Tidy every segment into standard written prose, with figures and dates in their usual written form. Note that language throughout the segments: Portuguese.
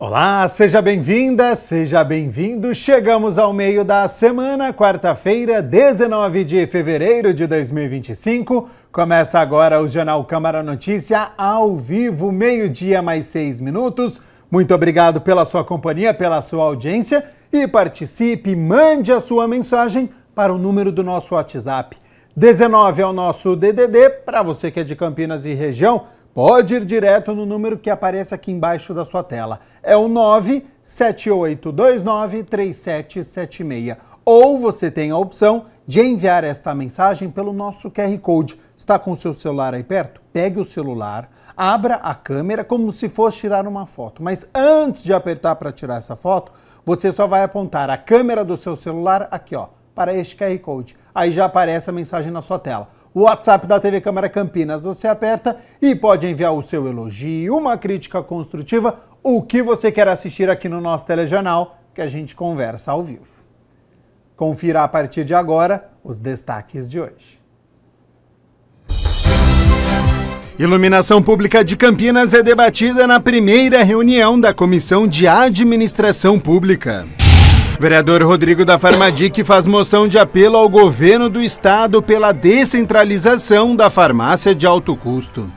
Olá, seja bem-vinda, seja bem-vindo. Chegamos ao meio da semana, quarta-feira, 19 de fevereiro de 2025. Começa agora o Jornal Câmara Notícia, ao vivo, meio-dia mais 6 minutos. Muito obrigado pela sua companhia, pela sua audiência e participe, mande a sua mensagem para o número do nosso WhatsApp. 19 é o nosso DDD, para você que é de Campinas e região, pode ir direto no número que aparece aqui embaixo da sua tela. É o 978293776. Ou você tem a opção de enviar esta mensagem pelo nosso QR Code. Está com o seu celular aí perto? Pegue o celular, abra a câmera como se fosse tirar uma foto. Mas antes de apertar para tirar essa foto, você só vai apontar a câmera do seu celular aqui, ó, para este QR Code. Aí já aparece a mensagem na sua tela. O WhatsApp da TV Câmara Campinas, você aperta e pode enviar o seu elogio, uma crítica construtiva, o que você quer assistir aqui no nosso telejornal, que a gente conversa ao vivo. Confira a partir de agora os destaques de hoje. Iluminação Pública de Campinas é debatida na primeira reunião da Comissão de Administração Pública. Vereador Rodrigo da Farmadic faz moção de apelo ao governo do estado pela descentralização da farmácia de alto custo.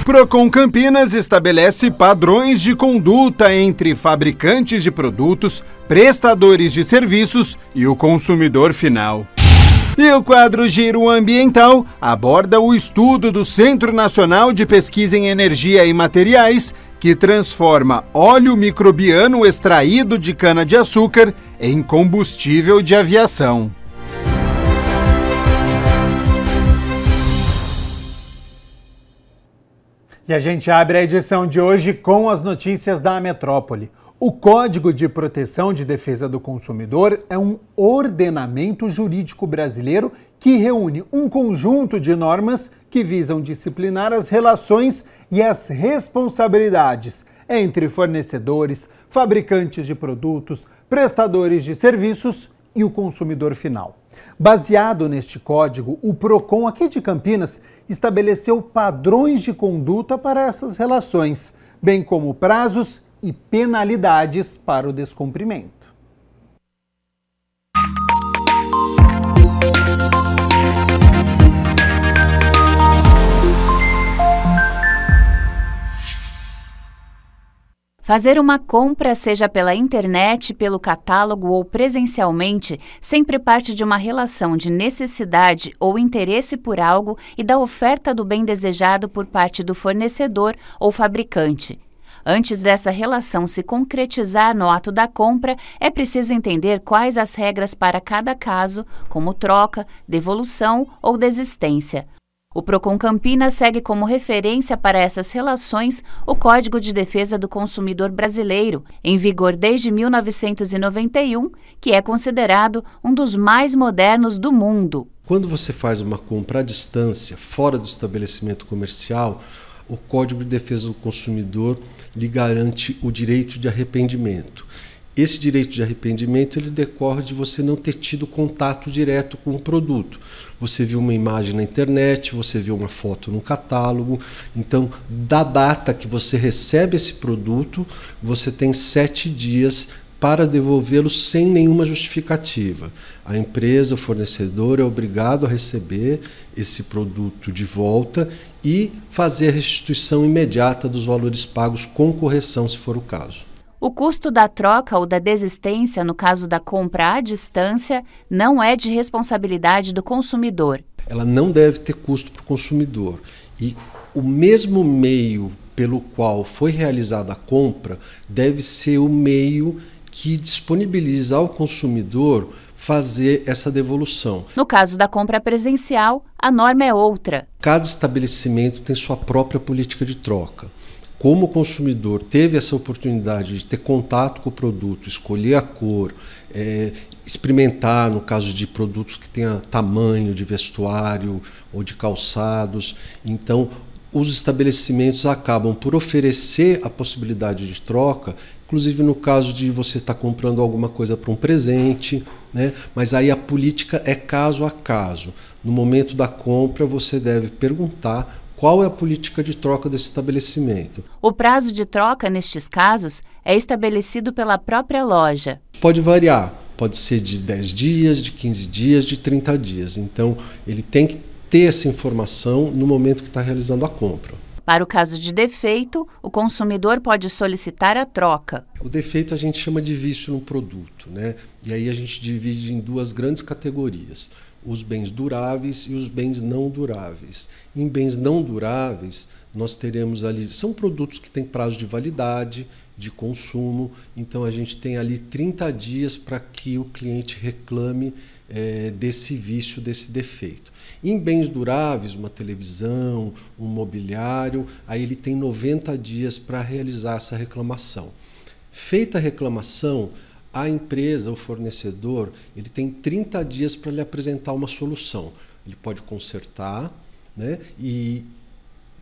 Procon Campinas estabelece padrões de conduta entre fabricantes de produtos, prestadores de serviços e o consumidor final. E o quadro Giro Ambiental aborda o estudo do Centro Nacional de Pesquisa em Energia e Materiais, que transforma óleo microbiano extraído de cana-de-açúcar em combustível de aviação. E a gente abre a edição de hoje com as notícias da metrópole. O Código de Proteção de Defesa do Consumidor é um ordenamento jurídico brasileiro que reúne um conjunto de normas que visam disciplinar as relações e as responsabilidades entre fornecedores, fabricantes de produtos, prestadores de serviços e o consumidor final. Baseado neste código, o Procon aqui de Campinas estabeleceu padrões de conduta para essas relações, bem como prazos e penalidades para o descumprimento. Fazer uma compra, seja pela internet, pelo catálogo ou presencialmente, sempre parte de uma relação de necessidade ou interesse por algo e da oferta do bem desejado por parte do fornecedor ou fabricante. Antes dessa relação se concretizar no ato da compra, é preciso entender quais as regras para cada caso, como troca, devolução ou desistência. O Procon Campinas segue como referência para essas relações o Código de Defesa do Consumidor Brasileiro, em vigor desde 1991, que é considerado um dos mais modernos do mundo. Quando você faz uma compra à distância, fora do estabelecimento comercial, o Código de Defesa do Consumidor lhe garante o direito de arrependimento. Esse direito de arrependimento ele decorre de você não ter tido contato direto com o produto. Você viu uma imagem na internet, você viu uma foto no catálogo. Então, da data que você recebe esse produto, você tem 7 dias para devolvê-lo sem nenhuma justificativa. A empresa, o fornecedor, é obrigado a receber esse produto de volta e fazer a restituição imediata dos valores pagos com correção, se for o caso. O custo da troca ou da desistência, no caso da compra à distância, não é de responsabilidade do consumidor. Ela não deve ter custo para o consumidor. E o mesmo meio pelo qual foi realizada a compra deve ser o meio que disponibiliza ao consumidor fazer essa devolução. No caso da compra presencial, a norma é outra. Cada estabelecimento tem sua própria política de troca. Como o consumidor teve essa oportunidade de ter contato com o produto, escolher a cor, experimentar, no caso de produtos que tenham tamanho de vestuário ou de calçados, então os estabelecimentos acabam por oferecer a possibilidade de troca, inclusive no caso de você estar comprando alguma coisa para um presente, né? Mas aí a política é caso a caso. No momento da compra você deve perguntar qual é a política de troca desse estabelecimento. O prazo de troca, nestes casos, é estabelecido pela própria loja. Pode variar, pode ser de 10 dias, de 15 dias, de 30 dias. Então, ele tem que ter essa informação no momento que está realizando a compra. Para o caso de defeito, o consumidor pode solicitar a troca. O defeito a gente chama de vício no produto, né? E aí a gente divide em duas grandes categorias: os bens duráveis e os bens não duráveis. Em bens não duráveis, nós teremos ali, são produtos que têm prazo de validade, de consumo, então a gente tem ali 30 dias para que o cliente reclame desse vício, desse defeito. Em bens duráveis, uma televisão, um mobiliário, aí ele tem 90 dias para realizar essa reclamação. Feita a reclamação, a empresa, o fornecedor, ele tem 30 dias para lhe apresentar uma solução. Ele pode consertar, né, e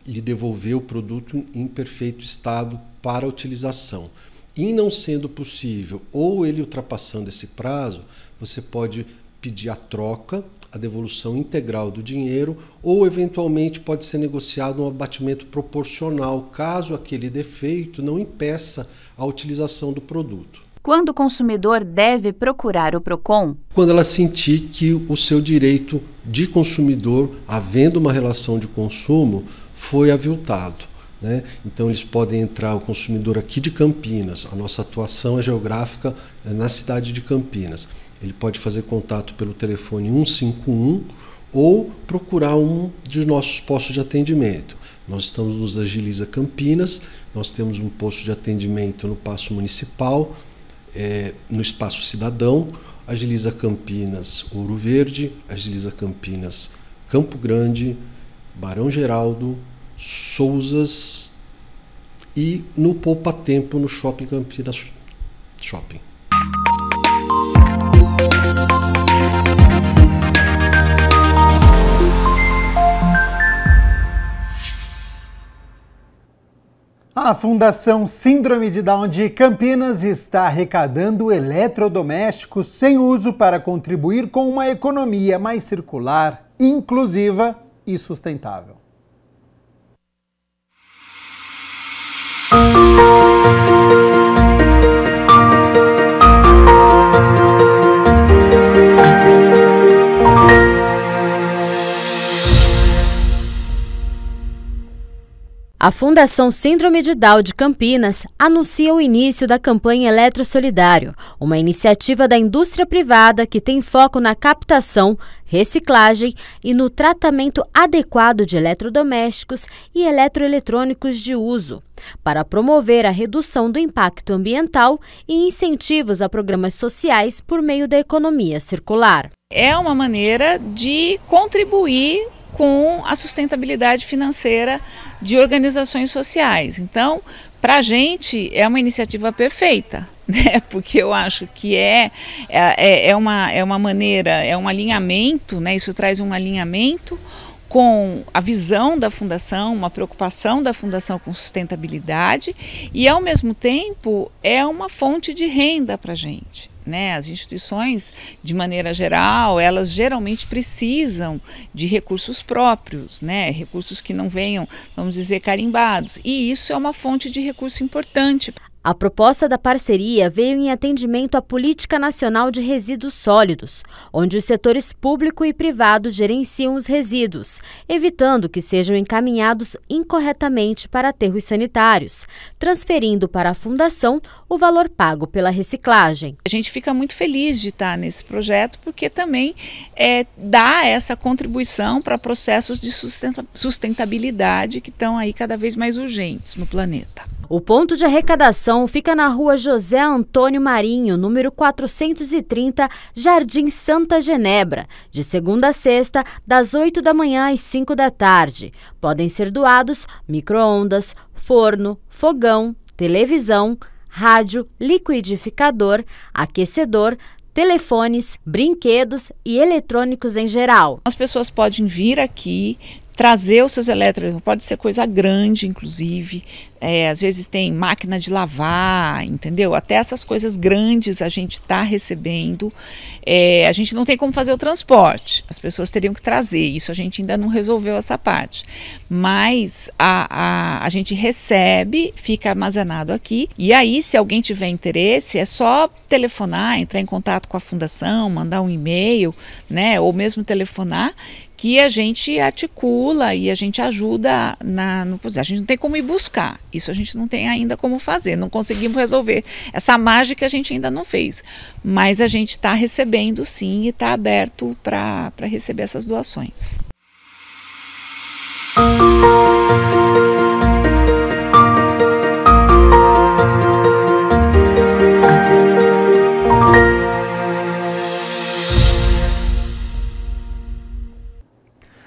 lhe devolver o produto em perfeito estado para utilização. E não sendo possível, ou ele ultrapassando esse prazo, você pode pedir a troca, a devolução integral do dinheiro, ou eventualmente pode ser negociado um abatimento proporcional, caso aquele defeito não impeça a utilização do produto. Quando o consumidor deve procurar o PROCON? Quando ela sentir que o seu direito de consumidor, havendo uma relação de consumo, foi aviltado, né? Então eles podem entrar, o consumidor aqui de Campinas, a nossa atuação é geográfica na cidade de Campinas. Ele pode fazer contato pelo telefone 151 ou procurar um dos nossos postos de atendimento. Nós estamos nos Agiliza Campinas, nós temos um posto de atendimento no Paço Municipal, no Espaço Cidadão, Agiliza Campinas Ouro Verde, Agiliza Campinas Campo Grande, Barão Geraldo, Souzas e no Poupa Tempo no Shopping Campinas Shopping. A Fundação Síndrome de Down de Campinas está arrecadando eletrodomésticos sem uso para contribuir com uma economia mais circular, inclusiva e sustentável. A Fundação Síndrome de Down de Campinas anuncia o início da campanha Eletro Solidário, uma iniciativa da indústria privada que tem foco na captação, reciclagem e no tratamento adequado de eletrodomésticos e eletroeletrônicos de uso, para promover a redução do impacto ambiental e incentivos a programas sociais por meio da economia circular. É uma maneira de contribuir com a sustentabilidade financeira de organizações sociais. Então, para a gente é uma iniciativa perfeita, né? Porque eu acho que é uma maneira, é um alinhamento, né? Isso traz um alinhamento com a visão da Fundação, uma preocupação da Fundação com sustentabilidade e, ao mesmo tempo, é uma fonte de renda para a gente. Né? As instituições, de maneira geral, elas geralmente precisam de recursos próprios, né? Recursos que não venham, vamos dizer, carimbados. E isso é uma fonte de recurso importante. A proposta da parceria veio em atendimento à Política Nacional de Resíduos Sólidos, onde os setores público e privado gerenciam os resíduos, evitando que sejam encaminhados incorretamente para aterros sanitários, transferindo para a Fundação o valor pago pela reciclagem. A gente fica muito feliz de estar nesse projeto porque também dá essa contribuição para processos de sustentabilidade que estão aí cada vez mais urgentes no planeta. O ponto de arrecadação fica na rua José Antônio Marinho, número 430, Jardim Santa Genebra, de segunda a sexta, das 8 da manhã às 5 da tarde. Podem ser doados micro-ondas, forno, fogão, televisão, rádio, liquidificador, aquecedor, telefones, brinquedos e eletrônicos em geral. As pessoas podem vir aqui, trazer os seus eletrodomésticos, pode ser coisa grande, inclusive, às vezes tem máquina de lavar, entendeu? Até essas coisas grandes a gente está recebendo. A gente não tem como fazer o transporte, as pessoas teriam que trazer, isso a gente ainda não resolveu essa parte. Mas a gente recebe, fica armazenado aqui, e aí se alguém tiver interesse, é só telefonar, entrar em contato com a fundação, mandar um e-mail, né, ou mesmo telefonar, que a gente articula e a gente ajuda a gente não tem como ir buscar, isso a gente não tem ainda como fazer, não conseguimos resolver, essa mágica a gente ainda não fez, mas a gente está recebendo sim e está aberto para receber essas doações.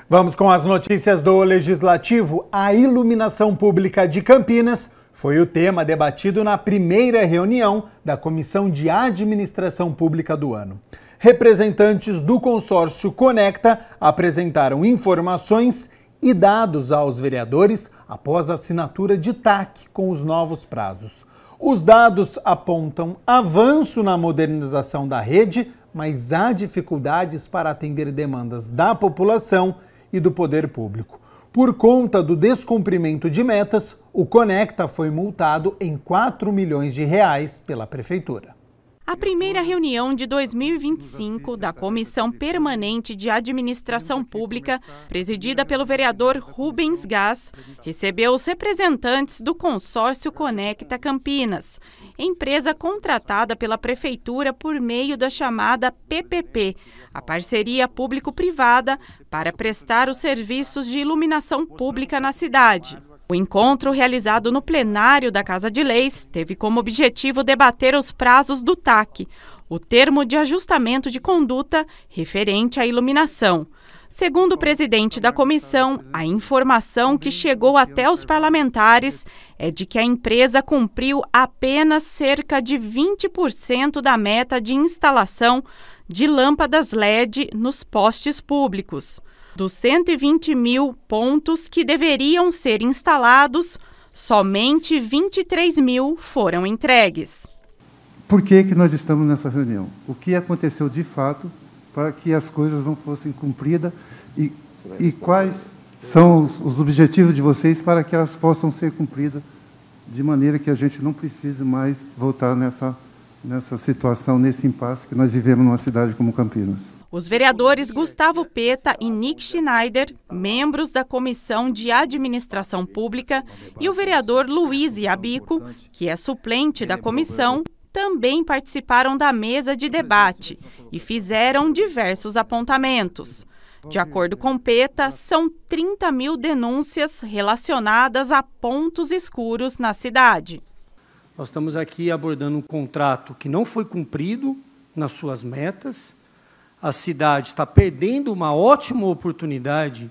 Vamos com as notícias do Legislativo. A iluminação pública de Campinas foi o tema debatido na primeira reunião da Comissão de Administração Pública do ano. Representantes do consórcio Conecta apresentaram informações e dados aos vereadores após a assinatura de TAC com os novos prazos. Os dados apontam avanço na modernização da rede, mas há dificuldades para atender demandas da população e do poder público. Por conta do descumprimento de metas, o Conecta foi multado em R$4 milhões pela Prefeitura. A primeira reunião de 2025 da Comissão Permanente de Administração Pública, presidida pelo vereador Rubens Gás, recebeu os representantes do consórcio Conecta Campinas, empresa contratada pela Prefeitura por meio da chamada PPP, a parceria público-privada para prestar os serviços de iluminação pública na cidade. O encontro, realizado no plenário da Casa de Leis, teve como objetivo debater os prazos do TAC, o termo de ajustamento de conduta referente à iluminação. Segundo o presidente da comissão, a informação que chegou até os parlamentares é de que a empresa cumpriu apenas cerca de 20% da meta de instalação de lâmpadas LED nos postes públicos. Dos 120 mil pontos que deveriam ser instalados, somente 23 mil foram entregues. Por que nós estamos nessa reunião? O que aconteceu de fato para que as coisas não fossem cumpridas e quais são os objetivos de vocês para que elas possam ser cumpridas de maneira que a gente não precise mais voltar nessa situação, nesse impasse que nós vivemos numa cidade como Campinas. Os vereadores Gustavo Peta e Nick Schneider, membros da Comissão de Administração Pública, e o vereador Luiz Iabico, que é suplente da comissão, também participaram da mesa de debate e fizeram diversos apontamentos. De acordo com Peta, são 30 mil denúncias relacionadas a pontos escuros na cidade. Nós estamos aqui abordando um contrato que não foi cumprido nas suas metas. A cidade está perdendo uma ótima oportunidade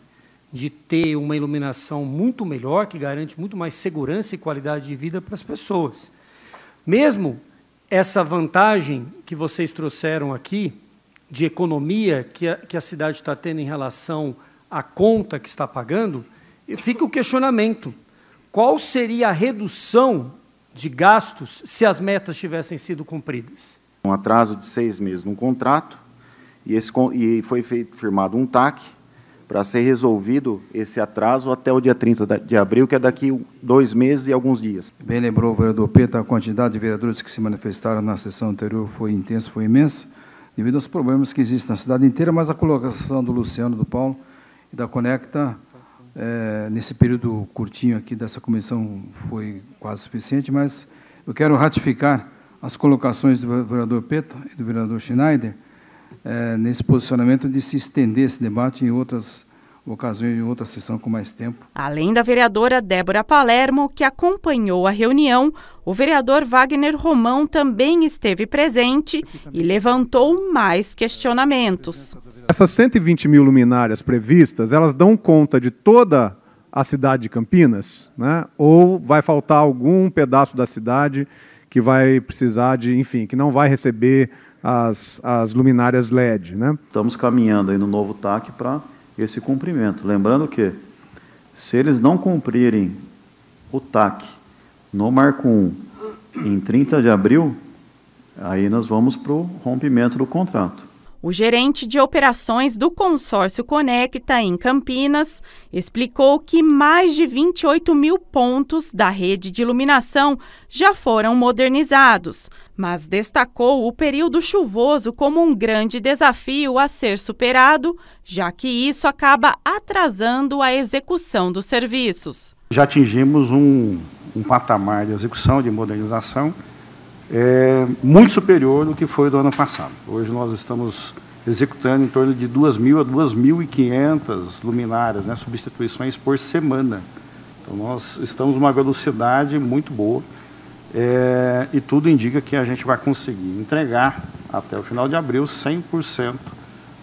de ter uma iluminação muito melhor, que garante muito mais segurança e qualidade de vida para as pessoas. Mesmo essa vantagem que vocês trouxeram aqui, de economia que a cidade está tendo em relação à conta que está pagando, fica o questionamento. Qual seria a redução de gastos se as metas tivessem sido cumpridas? Um atraso de 6 meses no contrato, e foi firmado um TAC para ser resolvido esse atraso até o dia 30 de abril, que é daqui 2 meses e alguns dias. Bem lembrou o vereador Peta, a quantidade de vereadores que se manifestaram na sessão anterior foi intensa, foi imensa, devido aos problemas que existem na cidade inteira, mas a colocação do Luciano, do Paulo e da Conecta, nesse período curtinho aqui dessa comissão, foi quase suficiente, mas eu quero ratificar as colocações do vereador Peta e do vereador Schneider, nesse posicionamento de se estender esse debate em outras ocasiões, em outra sessão com mais tempo. Além da vereadora Débora Palermo, que acompanhou a reunião, o vereador Wagner Romão também esteve presente e levantou mais questionamentos. Essas 120 mil luminárias previstas, elas dão conta de toda a cidade de Campinas, né? Ou vai faltar algum pedaço da cidade que vai precisar de, enfim, que não vai receber as luminárias LED, né? Estamos caminhando aí no novo TAC para esse cumprimento. Lembrando que Se eles não cumprirem o TAC no Marco 1 em 30 de abril, aí nós vamos para o rompimento do contrato. O gerente de operações do consórcio Conecta, em Campinas, explicou que mais de 28 mil pontos da rede de iluminação já foram modernizados, mas destacou o período chuvoso como um grande desafio a ser superado, já que isso acaba atrasando a execução dos serviços. Já atingimos um patamar de execução, de modernização, muito superior do que foi do ano passado. Hoje nós estamos executando em torno de 2.000 a 2.500 luminárias, né, substituições por semana. Então nós estamos numa velocidade muito boa e tudo indica que a gente vai conseguir entregar até o final de abril 100%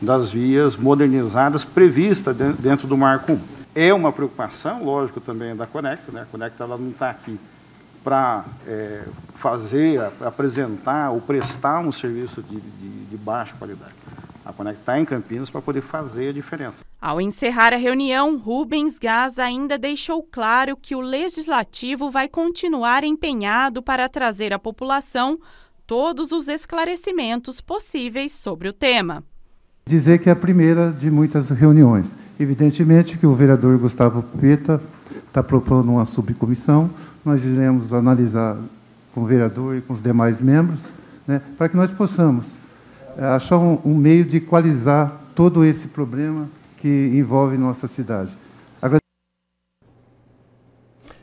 das vias modernizadas previstas dentro do Marco 1. É uma preocupação, lógico, também da Conecta, né? A Conecta ela não está aqui para apresentar ou prestar um serviço de baixa qualidade. A Conecta está em Campinas para poder fazer a diferença. Ao encerrar a reunião, Rubens Gás ainda deixou claro que o Legislativo vai continuar empenhado para trazer à população todos os esclarecimentos possíveis sobre o tema. Dizer que é a primeira de muitas reuniões. Evidentemente que o vereador Gustavo Peta está propondo uma subcomissão, nós iremos analisar com o vereador e com os demais membros, né, para que nós possamos achar um meio de equalizar todo esse problema que envolve nossa cidade.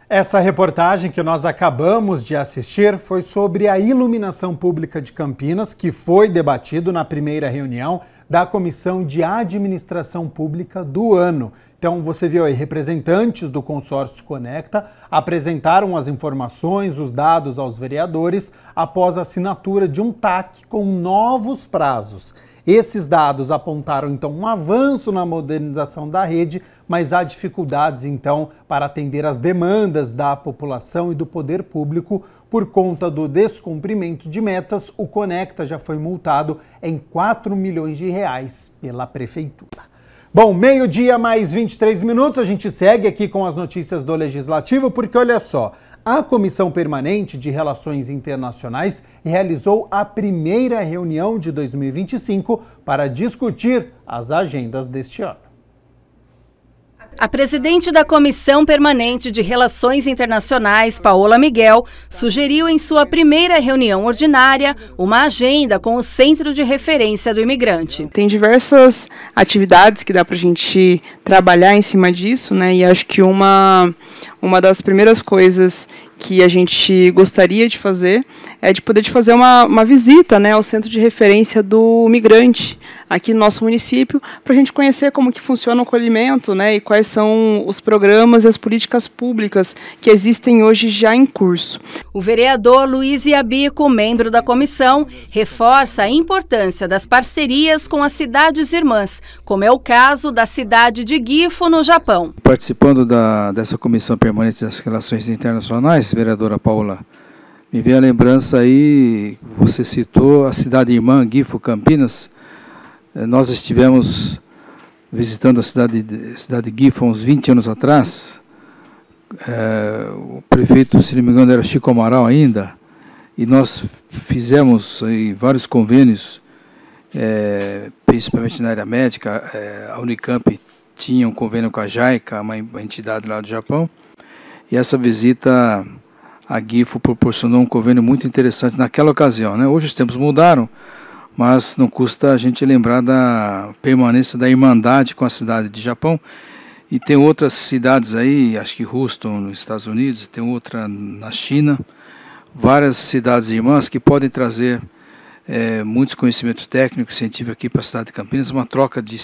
Essa reportagem que nós acabamos de assistir foi sobre a iluminação pública de Campinas, que foi debatido na primeira reunião da Comissão de Administração Pública do ano. Então, você viu aí, representantes do consórcio Conecta apresentaram as informações, os dados aos vereadores após a assinatura de um TAC com novos prazos. Esses dados apontaram, então, um avanço na modernização da rede, mas há dificuldades, então, para atender às demandas da população e do poder público. Por conta do descumprimento de metas, o Conecta já foi multado em 4 milhões de reais pela Prefeitura. Bom, meio-dia mais 23 minutos, a gente segue aqui com as notícias do Legislativo, porque olha só, a Comissão Permanente de Relações Internacionais realizou a primeira reunião de 2025 para discutir as agendas deste ano. A presidente da Comissão Permanente de Relações Internacionais, Paola Miguel, sugeriu em sua primeira reunião ordinária uma agenda com o Centro de Referência do Imigrante. Tem diversas atividades que dá para a gente trabalhar em cima disso, né? E acho que uma das primeiras coisas que a gente gostaria de fazer é de poder fazer uma visita, né, ao Centro de Referência do Migrante aqui no nosso município, para a gente conhecer como que funciona o acolhimento, né, e quais são os programas e as políticas públicas que existem hoje já em curso. O vereador Luiz Iabico, membro da comissão, reforça a importância das parcerias com as cidades irmãs, como é o caso da cidade de Gifu, no Japão. Participando dessa Comissão Permanente das Relações Internacionais, vereadora Paula, me vem a lembrança aí, você citou a cidade irmã Gifu, Campinas. Nós estivemos visitando a cidade de Gifu uns 20 anos atrás. O prefeito, se não me engano, era Chico Amaral ainda, e nós fizemos aí vários convênios, principalmente na área médica. A Unicamp tinha um convênio com a JICA, uma entidade lá do Japão, e essa visita a Gifu proporcionou um convênio muito interessante naquela ocasião, né? Hoje os tempos mudaram, mas não custa a gente lembrar da permanência da irmandade com a cidade de Japão. E tem outras cidades aí, acho que Houston, nos Estados Unidos, tem outra na China, várias cidades irmãs que podem trazer muitos conhecimentos técnicos e científicos aqui para a cidade de Campinas, uma troca de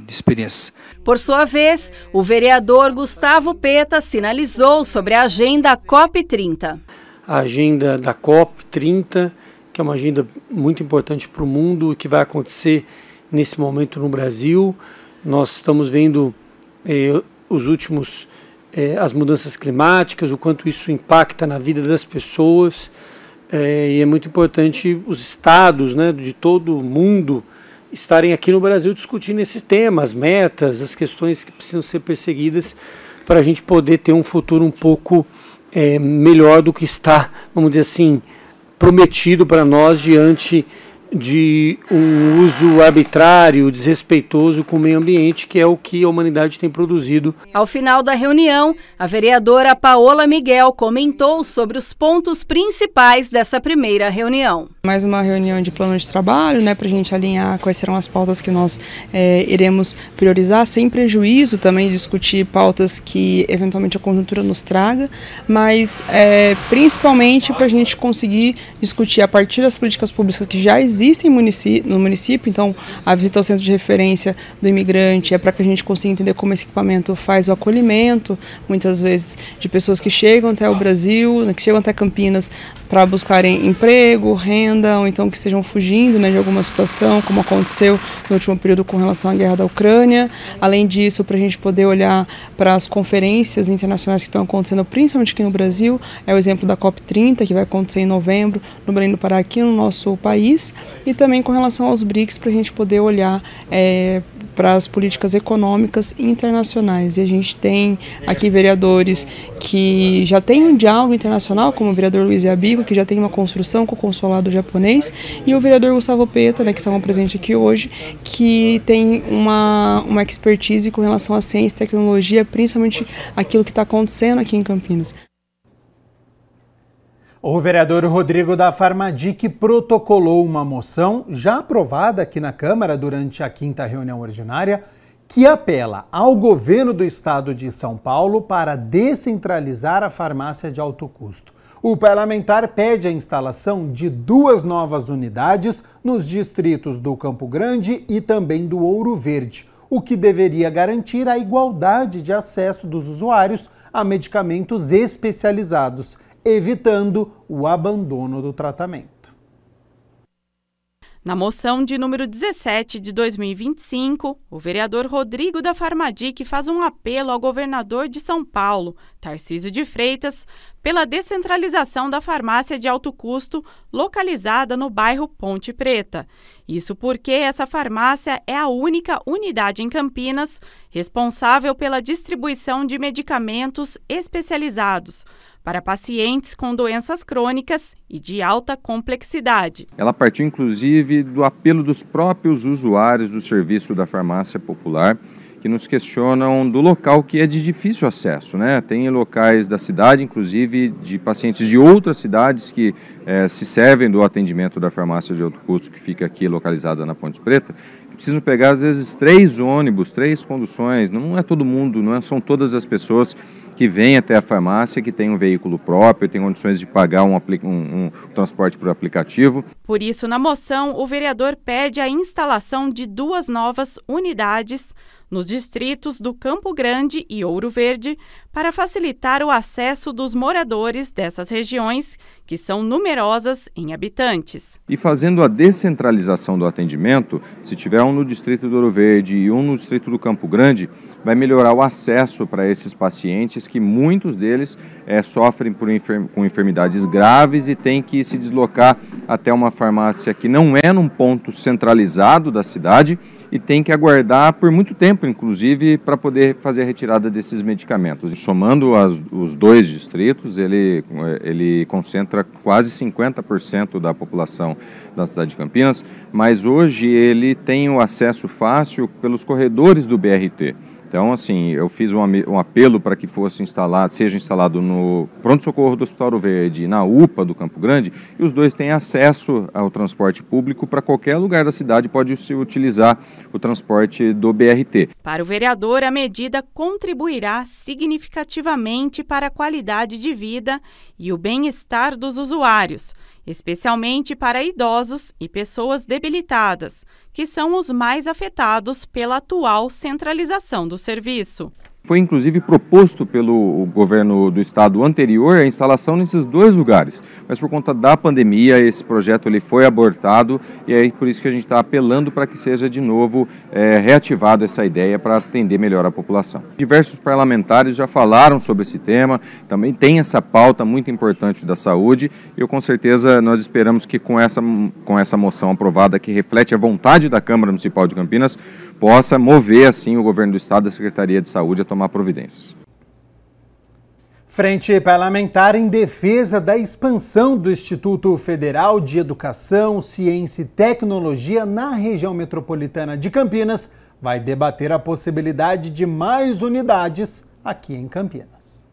experiências. Por sua vez, o vereador Gustavo Peta sinalizou sobre a agenda COP30. A agenda da COP30, que é uma agenda muito importante para o mundo e que vai acontecer nesse momento no Brasil. Nós estamos vendo as mudanças climáticas, o quanto isso impacta na vida das pessoas. E é muito importante os estados, né, de todo o mundo estarem aqui no Brasil discutindo esses temas, metas, as questões que precisam ser perseguidas para a gente poder ter um futuro um pouco melhor do que está, vamos dizer assim, prometido para nós diante de um uso arbitrário, desrespeitoso com o meio ambiente, que é o que a humanidade tem produzido. Ao final da reunião, a vereadora Paola Miguel comentou sobre os pontos principais dessa primeira reunião. Mais uma reunião de plano de trabalho, né, para a gente alinhar quais serão as pautas que nós iremos priorizar, sem prejuízo também de discutir pautas que eventualmente a conjuntura nos traga, mas principalmente para a gente conseguir discutir a partir das políticas públicas que já existem no município. Então a visita ao centro de referência do imigrante é para que a gente consiga entender como esse equipamento faz o acolhimento, muitas vezes de pessoas que chegam até o Brasil, que chegam até Campinas para buscarem emprego, renda, ou então que estejam fugindo, né, de alguma situação, como aconteceu no último período com relação à guerra da Ucrânia. Além disso, para a gente poder olhar para as conferências internacionais que estão acontecendo, principalmente aqui no Brasil, é o exemplo da COP30, que vai acontecer em novembro, no Belém do Pará, aqui no nosso país, e também com relação aos BRICS, para a gente poder olhar para as políticas econômicas internacionais. E a gente tem aqui vereadores que já têm um diálogo internacional, como o vereador Luiz Iabigo, que já tem uma construção com o consulado japonês, e o vereador Gustavo Peta, né, que estavam presentes aqui hoje, que tem uma expertise com relação à ciência e tecnologia, principalmente aquilo que está acontecendo aqui em Campinas. O vereador Rodrigo da Farmadic protocolou uma moção já aprovada aqui na Câmara durante a 5ª reunião ordinária, que apela ao governo do estado de São Paulo para descentralizar a farmácia de alto custo. O parlamentar pede a instalação de 2 novas unidades nos distritos do Campo Grande e também do Ouro Verde, o que deveria garantir a igualdade de acesso dos usuários a medicamentos especializados, evitando o abandono do tratamento. Na moção de número 17 de 2025, o vereador Rodrigo da Farmadic faz um apelo ao governador de São Paulo, Tarcísio de Freitas, pela descentralização da farmácia de alto custo localizada no bairro Ponte Preta. Isso porque essa farmácia é a única unidade em Campinas responsável pela distribuição de medicamentos especializados para pacientes com doenças crônicas e de alta complexidade. Ela partiu, inclusive, do apelo dos próprios usuários do serviço da farmácia popular, que nos questionam do local que é de difícil acesso, né? Tem locais da cidade, inclusive, de pacientes de outras cidades que se servem do atendimento da farmácia de alto custo, que fica aqui localizada na Ponte Preta, que precisam pegar, às vezes, 3 ônibus, 3 conduções. Não é todo mundo, são todas as pessoas que vêm até a farmácia, que tem um veículo próprio, tem condições de pagar um transporte por aplicativo. Por isso, na moção, o vereador pede a instalação de 2 novas unidades nos distritos do Campo Grande e Ouro Verde para facilitar o acesso dos moradores dessas regiões, que são numerosas em habitantes. E fazendo a descentralização do atendimento, se tiver um no distrito do Ouro Verde e um no distrito do Campo Grande, vai melhorar o acesso para esses pacientes, que muitos deles sofrem com enfermidades graves e têm que se deslocar até uma farmácia que não é num ponto centralizado da cidade e tem que aguardar por muito tempo, inclusive, para poder fazer a retirada desses medicamentos. Somando os 2 distritos, ele concentra quase 50% da população da cidade de Campinas, mas hoje ele tem o acesso fácil pelos corredores do BRT. Então, assim, eu fiz um apelo para que seja instalado no pronto-socorro do Hospital Ouro Verde e na UPA do Campo Grande, e os 2 têm acesso ao transporte público. Para qualquer lugar da cidade pode se utilizar o transporte do BRT. Para o vereador, a medida contribuirá significativamente para a qualidade de vida e o bem-estar dos usuários, especialmente para idosos e pessoas debilitadas, que são os mais afetados pela atual centralização do serviço. Foi inclusive proposto pelo governo do estado anterior a instalação nesses 2 lugares, mas por conta da pandemia esse projeto foi abortado, e é por isso que a gente está apelando para que seja de novo reativado essa ideia para atender melhor a população. Diversos parlamentares já falaram sobre esse tema, também tem essa pauta muito importante da saúde, e com certeza nós esperamos que com essa moção aprovada, que reflete a vontade da Câmara Municipal de Campinas, possa mover assim o governo do estado e a Secretaria de Saúde a tomar providências. Frente Parlamentar em defesa da expansão do Instituto Federal de Educação, Ciência e Tecnologia na região metropolitana de Campinas vai debater a possibilidade de mais unidades aqui em Campinas.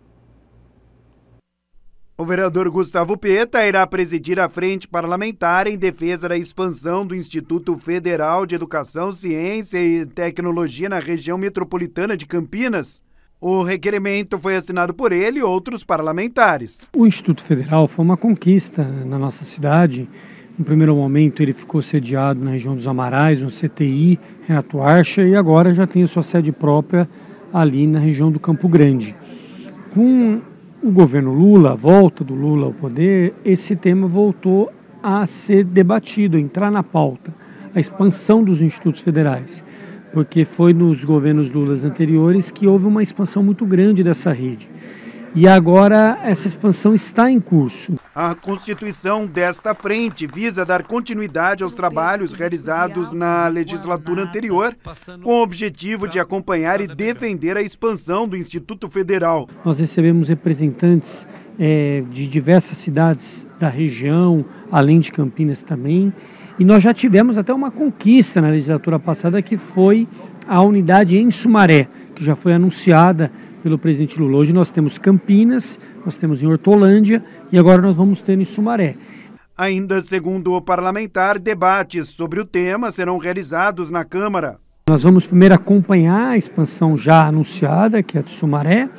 O vereador Gustavo Peta irá presidir a Frente Parlamentar em defesa da expansão do Instituto Federal de Educação, Ciência e Tecnologia na região metropolitana de Campinas. O requerimento foi assinado por ele e outros parlamentares. O Instituto Federal foi uma conquista na nossa cidade. No primeiro momento ele ficou sediado na região dos Amarais, no CTI, Renato Archa, e agora já tem a sua sede própria ali na região do Campo Grande. Com o governo Lula, a volta do Lula ao poder, esse tema voltou a ser debatido, a entrar na pauta, a expansão dos institutos federais. Porque foi nos governos Lula anteriores que houve uma expansão muito grande dessa rede. E agora essa expansão está em curso. A constituição desta frente visa dar continuidade aos trabalhos realizados na legislatura anterior, com o objetivo de acompanhar e defender a expansão do Instituto Federal. Nós recebemos representantes de diversas cidades da região, além de Campinas também. E nós já tivemos até uma conquista na legislatura passada, que foi a unidade em Sumaré, que já foi anunciada pelo presidente Lula. Hoje nós temos Campinas, nós temos em Hortolândia e agora nós vamos ter em Sumaré. Ainda segundo o parlamentar, debates sobre o tema serão realizados na Câmara. Nós vamos primeiro acompanhar a expansão já anunciada, que é a de Sumaré,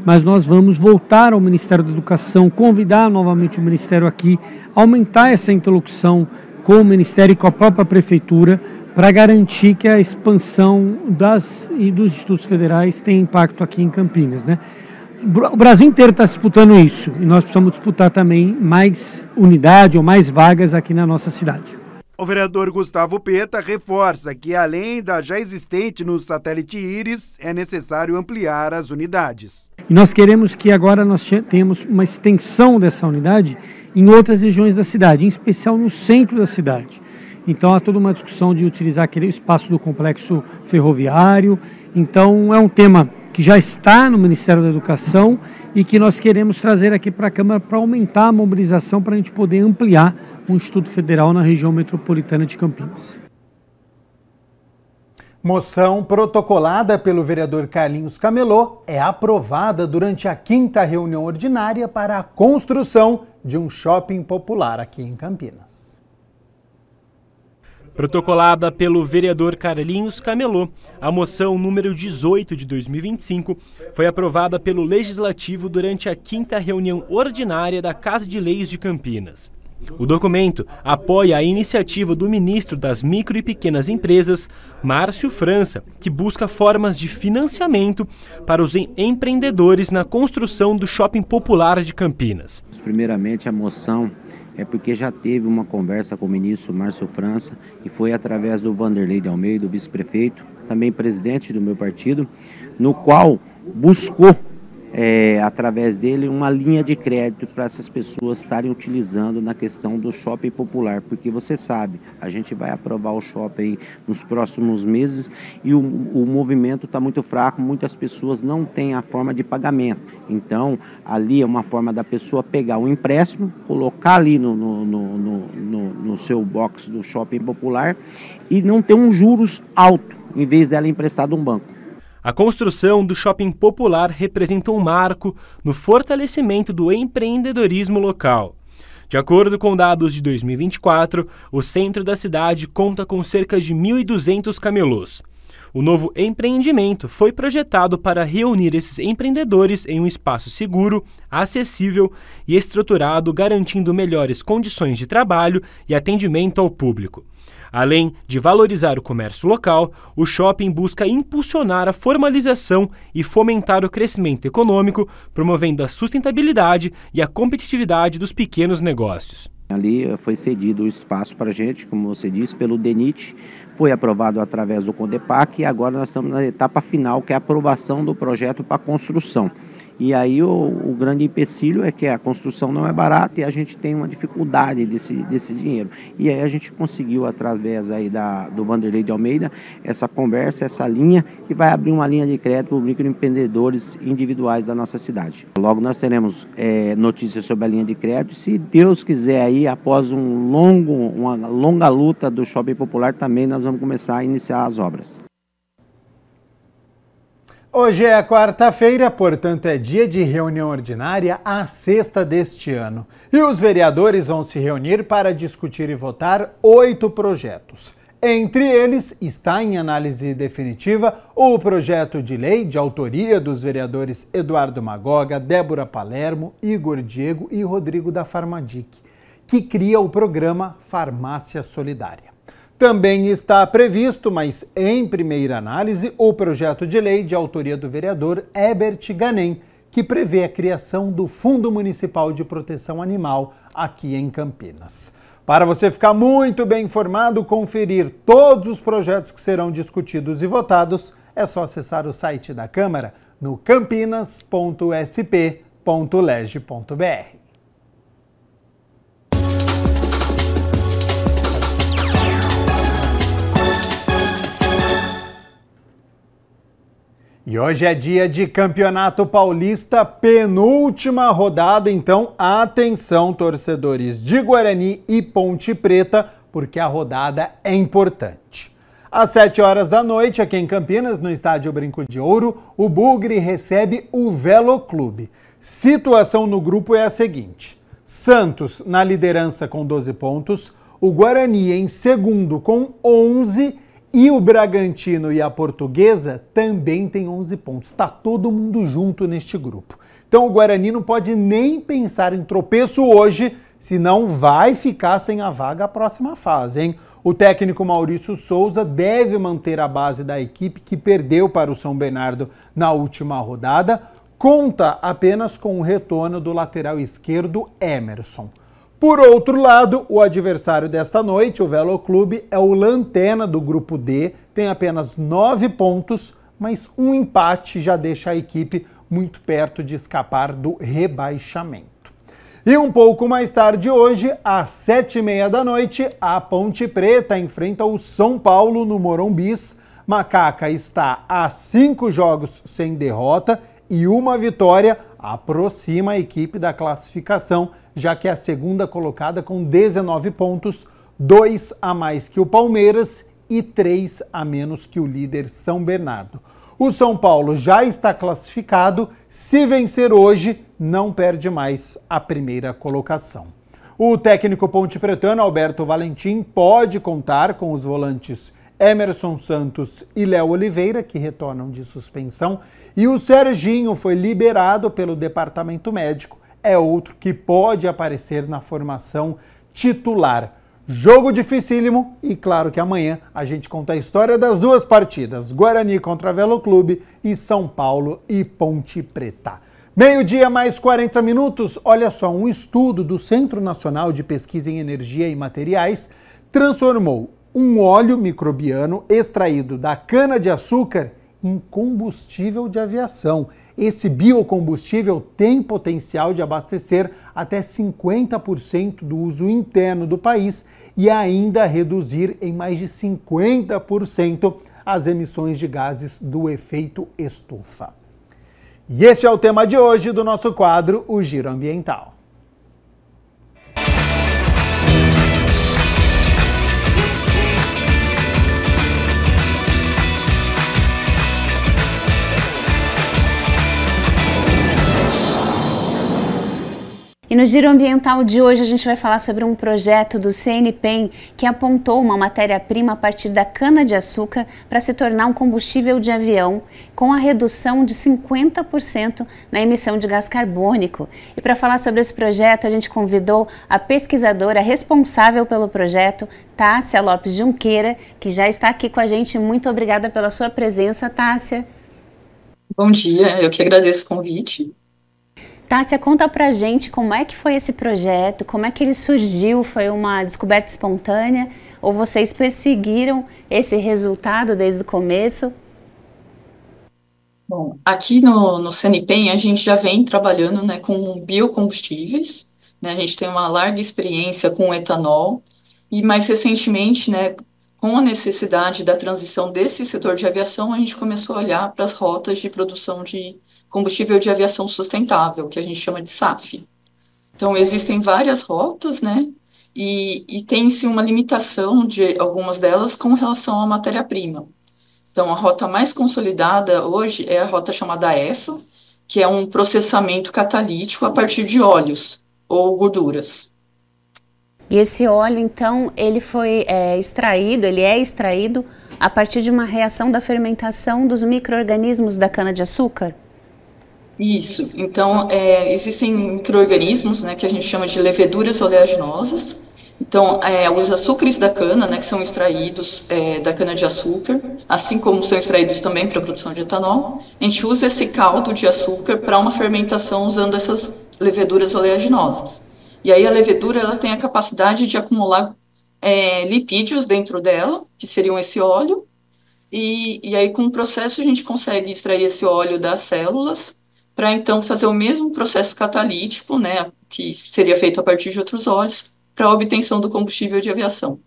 mas nós vamos voltar ao Ministério da Educação, convidar novamente o Ministério aqui, aumentar essa interlocução com o Ministério e com a própria Prefeitura, para garantir que a expansão dos institutos federais tenha impacto aqui em Campinas, né? O Brasil inteiro está disputando isso, e nós precisamos disputar também mais unidade ou mais vagas aqui na nossa cidade. O vereador Gustavo Peta reforça que, além da já existente no satélite Íris, é necessário ampliar as unidades. E nós queremos que agora nós tenhamos uma extensão dessa unidade em outras regiões da cidade, em especial no centro da cidade. Então há toda uma discussão de utilizar aquele espaço do complexo ferroviário. Então é um tema que já está no Ministério da Educação e que nós queremos trazer aqui para a Câmara para aumentar a mobilização, para a gente poder ampliar o Instituto Federal na região metropolitana de Campinas. Moção protocolada pelo vereador Carlinhos Camelô é aprovada durante a 5ª reunião ordinária para a construção de um shopping popular aqui em Campinas. Protocolada pelo vereador Carlinhos Camelô, a moção número 18 de 2025 foi aprovada pelo Legislativo durante a 5ª reunião ordinária da Casa de Leis de Campinas. O documento apoia a iniciativa do ministro das Micro e Pequenas Empresas, Márcio França, que busca formas de financiamento para os empreendedores na construção do Shopping Popular de Campinas. Primeiramente, a moção é porque já teve uma conversa com o ministro Márcio França e foi através do Vanderlei de Almeida, o vice-prefeito, também presidente do meu partido, no qual buscou, através dele, uma linha de crédito para essas pessoas estarem utilizando na questão do shopping popular, porque você sabe, a gente vai aprovar o shopping nos próximos meses e o movimento está muito fraco, muitas pessoas não têm a forma de pagamento. Então, ali é uma forma da pessoa pegar um empréstimo, colocar ali no seu box do shopping popular e não ter um juros alto, em vez dela emprestar de um banco. A construção do Shopping Popular representa um marco no fortalecimento do empreendedorismo local. De acordo com dados de 2024, o centro da cidade conta com cerca de 1.200 camelôs. O novo empreendimento foi projetado para reunir esses empreendedores em um espaço seguro, acessível e estruturado, garantindo melhores condições de trabalho e atendimento ao público. Além de valorizar o comércio local, o shopping busca impulsionar a formalização e fomentar o crescimento econômico, promovendo a sustentabilidade e a competitividade dos pequenos negócios. Ali foi cedido o espaço para a gente, como você disse, pelo DENIT, foi aprovado através do CONDEPAC e agora nós estamos na etapa final, que é a aprovação do projeto para construção. E aí o grande empecilho é que a construção não é barata e a gente tem uma dificuldade desse dinheiro. E aí a gente conseguiu, através aí do Vanderlei de Almeida, essa conversa, essa linha, que vai abrir uma linha de crédito para microempreendedores individuais da nossa cidade. Logo nós teremos notícias sobre a linha de crédito. Se Deus quiser aí, após uma longa luta do Shopping Popular, também nós vamos começar a iniciar as obras. Hoje é quarta-feira, portanto é dia de reunião ordinária, a sexta deste ano. E os vereadores vão se reunir para discutir e votar 8 projetos. Entre eles está em análise definitiva o projeto de lei de autoria dos vereadores Eduardo Magoga, Débora Palermo, Igor Diego e Rodrigo da Farmadic, que cria o programa Farmácia Solidária. Também está previsto, mas em primeira análise, o projeto de lei de autoria do vereador Herbert Ganem, que prevê a criação do Fundo Municipal de Proteção Animal aqui em Campinas. Para você ficar muito bem informado, conferir todos os projetos que serão discutidos e votados, é só acessar o site da Câmara no campinas.sp.leg.br. E hoje é dia de Campeonato Paulista, penúltima rodada, então atenção, torcedores de Guarani e Ponte Preta, porque a rodada é importante. Às 7 horas da noite, aqui em Campinas, no estádio Brinco de Ouro, o Bugre recebe o Velo Clube. Situação no grupo é a seguinte: Santos na liderança com 12 pontos, o Guarani em segundo com 11 e o Bragantino e a Portuguesa também tem 11 pontos. Está todo mundo junto neste grupo. Então o Guarani não pode nem pensar em tropeço hoje, senão vai ficar sem a vaga à próxima fase, hein? O técnico Maurício Souza deve manter a base da equipe que perdeu para o São Bernardo na última rodada. Conta apenas com o retorno do lateral esquerdo Emerson. Por outro lado, o adversário desta noite, o Velo Clube, é o lanterna do grupo D, tem apenas 9 pontos, mas um empate já deixa a equipe muito perto de escapar do rebaixamento. E um pouco mais tarde hoje, às 7h30 da noite, a Ponte Preta enfrenta o São Paulo no Morumbis. Macaca está a 5 jogos sem derrota e uma vitória, aproxima a equipe da classificação, já que é a segunda colocada com 19 pontos, 2 a mais que o Palmeiras e 3 a menos que o líder São Bernardo. O São Paulo já está classificado, se vencer hoje, não perde mais a primeira colocação. O técnico ponte-pretano Alberto Valentim pode contar com os volantes Emerson Santos e Léo Oliveira, que retornam de suspensão, e o Serginho foi liberado pelo departamento médico, é outro que pode aparecer na formação titular. Jogo dificílimo e claro que amanhã a gente conta a história das duas partidas, Guarani contra Velo Clube e São Paulo e Ponte Preta. 12h mais 40 minutos, olha só, um estudo do Centro Nacional de Pesquisa em Energia e Materiais transformou um óleo microbiano extraído da cana-de-açúcar em combustível de aviação. Esse biocombustível tem potencial de abastecer até 50% do uso interno do país e ainda reduzir em mais de 50% as emissões de gases do efeito estufa. E este é o tema de hoje do nosso quadro, o Giro Ambiental. E no Giro Ambiental de hoje a gente vai falar sobre um projeto do CNPEM que apontou uma matéria-prima a partir da cana-de-açúcar para se tornar um combustível de avião com a redução de 50% na emissão de gás carbônico. E para falar sobre esse projeto a gente convidou a pesquisadora responsável pelo projeto, Tássia Lopes Junqueira, que já está aqui com a gente. Muito obrigada pela sua presença, Tássia. Bom dia, eu que agradeço o convite. Tássia, conta pra gente como é que foi esse projeto, como é que ele surgiu, foi uma descoberta espontânea ou vocês perseguiram esse resultado desde o começo? Bom, aqui no CNPEM a gente já vem trabalhando, né, com biocombustíveis, né, a gente tem uma larga experiência com etanol e mais recentemente, né, com a necessidade da transição desse setor de aviação, a gente começou a olhar para as rotas de produção de combustível de aviação sustentável, que a gente chama de SAF. Então, existem várias rotas, né, e tem-se uma limitação de algumas delas com relação à matéria-prima. Então, a rota mais consolidada hoje é a rota chamada EFA, que é um processamento catalítico a partir de óleos ou gorduras. E esse óleo, então, ele é extraído a partir de uma reação da fermentação dos micro-organismos da cana-de-açúcar? Isso. Então, existem micro-organismos, né, que a gente chama de leveduras oleaginosas. Então, os açúcares da cana, né, que são extraídos da cana-de-açúcar, assim como são extraídos também para a produção de etanol, a gente usa esse caldo de açúcar para uma fermentação usando essas leveduras oleaginosas. E aí a levedura ela tem a capacidade de acumular lipídios dentro dela, que seriam esse óleo, e aí com o processo a gente consegue extrair esse óleo das células para então fazer o mesmo processo catalítico, né, que seria feito a partir de outros óleos, para a obtenção do combustível de aviação.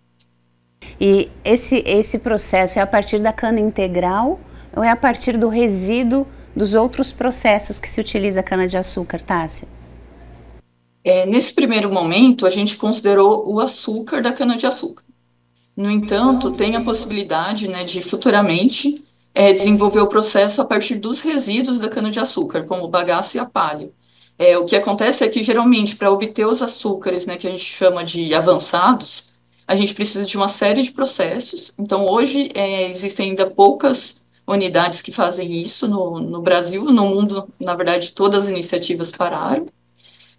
E esse processo é a partir da cana integral ou é a partir do resíduo dos outros processos que se utiliza a cana-de-açúcar, Tássia? Nesse primeiro momento, a gente considerou o açúcar da cana-de-açúcar. No entanto, tem a possibilidade, né, de futuramente desenvolver o processo a partir dos resíduos da cana-de-açúcar, como o bagaço e a palha. O que acontece é que, geralmente, para obter os açúcares, né, que a gente chama de avançados, a gente precisa de uma série de processos. Então, hoje, existem ainda poucas unidades que fazem isso no Brasil. No mundo, na verdade, todas as iniciativas pararam.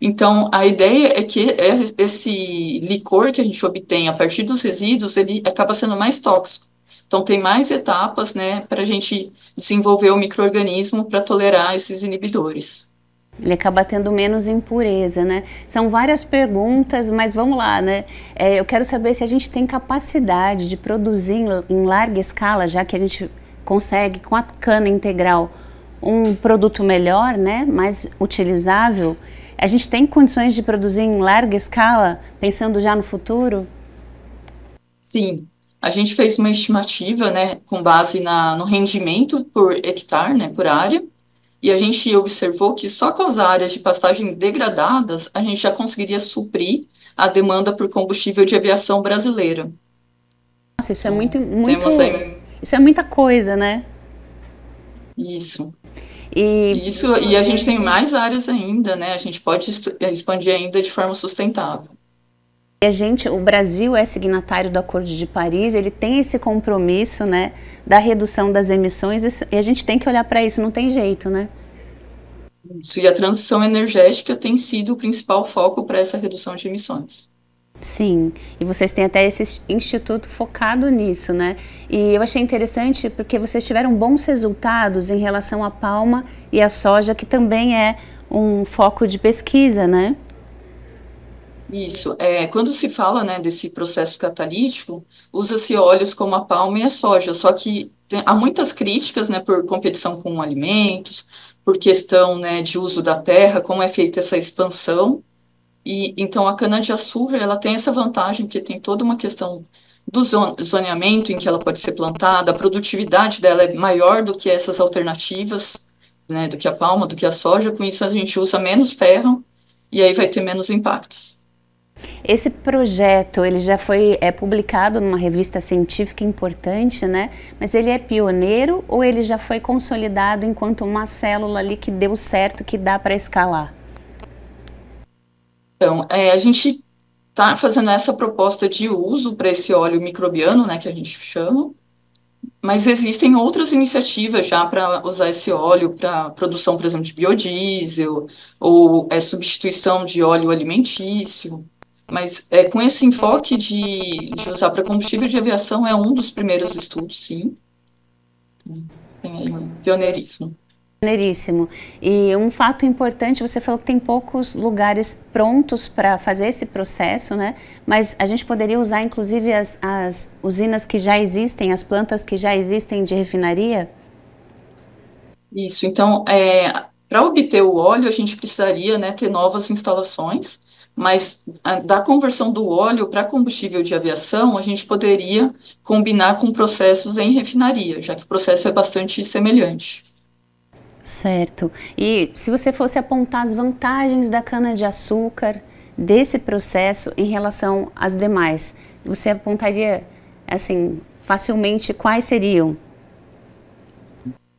Então, a ideia é que esse licor que a gente obtém a partir dos resíduos, ele acaba sendo mais tóxico. Então, tem mais etapas, né, para a gente desenvolver o micro-organismo para tolerar esses inibidores. Ele acaba tendo menos impureza, né? São várias perguntas, mas vamos lá, né? Eu quero saber se a gente tem capacidade de produzir em larga escala, já que a gente consegue, com a cana integral, um produto melhor, né? Mais utilizável. A gente tem condições de produzir em larga escala, pensando já no futuro? Sim. A gente fez uma estimativa, né, com base no rendimento por hectare, né, por área, e a gente observou que só com as áreas de pastagem degradadas, a gente já conseguiria suprir a demanda por combustível de aviação brasileira. Nossa, isso é isso é muita coisa, né? Isso. E a gente tem mais áreas ainda, né? A gente pode expandir ainda de forma sustentável. E o Brasil é signatário do Acordo de Paris, ele tem esse compromisso, né, da redução das emissões, e a gente tem que olhar para isso, não tem jeito, né? Isso, e a transição energética tem sido o principal foco para essa redução de emissões. Sim, e vocês têm até esse instituto focado nisso, né? E eu achei interessante porque vocês tiveram bons resultados em relação à palma e à soja, que também é um foco de pesquisa, né? Isso, quando se fala, né, desse processo catalítico, usa-se óleos como a palma e a soja, só que há muitas críticas, né, por competição com alimentos, por questão, né, de uso da terra, como é feita essa expansão, e então a cana-de-açúcar, ela tem essa vantagem, porque tem toda uma questão do zoneamento em que ela pode ser plantada, a produtividade dela é maior do que essas alternativas, né, do que a palma, do que a soja, com isso a gente usa menos terra, e aí vai ter menos impactos. Esse projeto, ele já foi publicado numa revista científica importante, né? Mas ele é pioneiro ou ele já foi consolidado enquanto uma célula ali que deu certo, que dá para escalar? Então, a gente está fazendo essa proposta de uso para esse óleo microbiano, né, que a gente chama, mas existem outras iniciativas já para usar esse óleo para produção, por exemplo, de biodiesel ou substituição de óleo alimentício. Mas com esse enfoque de usar para combustível de aviação é um dos primeiros estudos, sim. Tem aí um pioneirismo. Pioneiríssimo. E um fato importante, você falou que tem poucos lugares prontos para fazer esse processo, né? Mas a gente poderia usar, inclusive, as usinas que já existem, as plantas que já existem de refinaria? Isso, então, para obter o óleo, a gente precisaria, né, ter novas instalações, mas da conversão do óleo para combustível de aviação, a gente poderia combinar com processos em refinaria, já que o processo é bastante semelhante. Certo. E se você fosse apontar as vantagens da cana-de-açúcar desse processo em relação às demais, você apontaria, assim, facilmente quais seriam?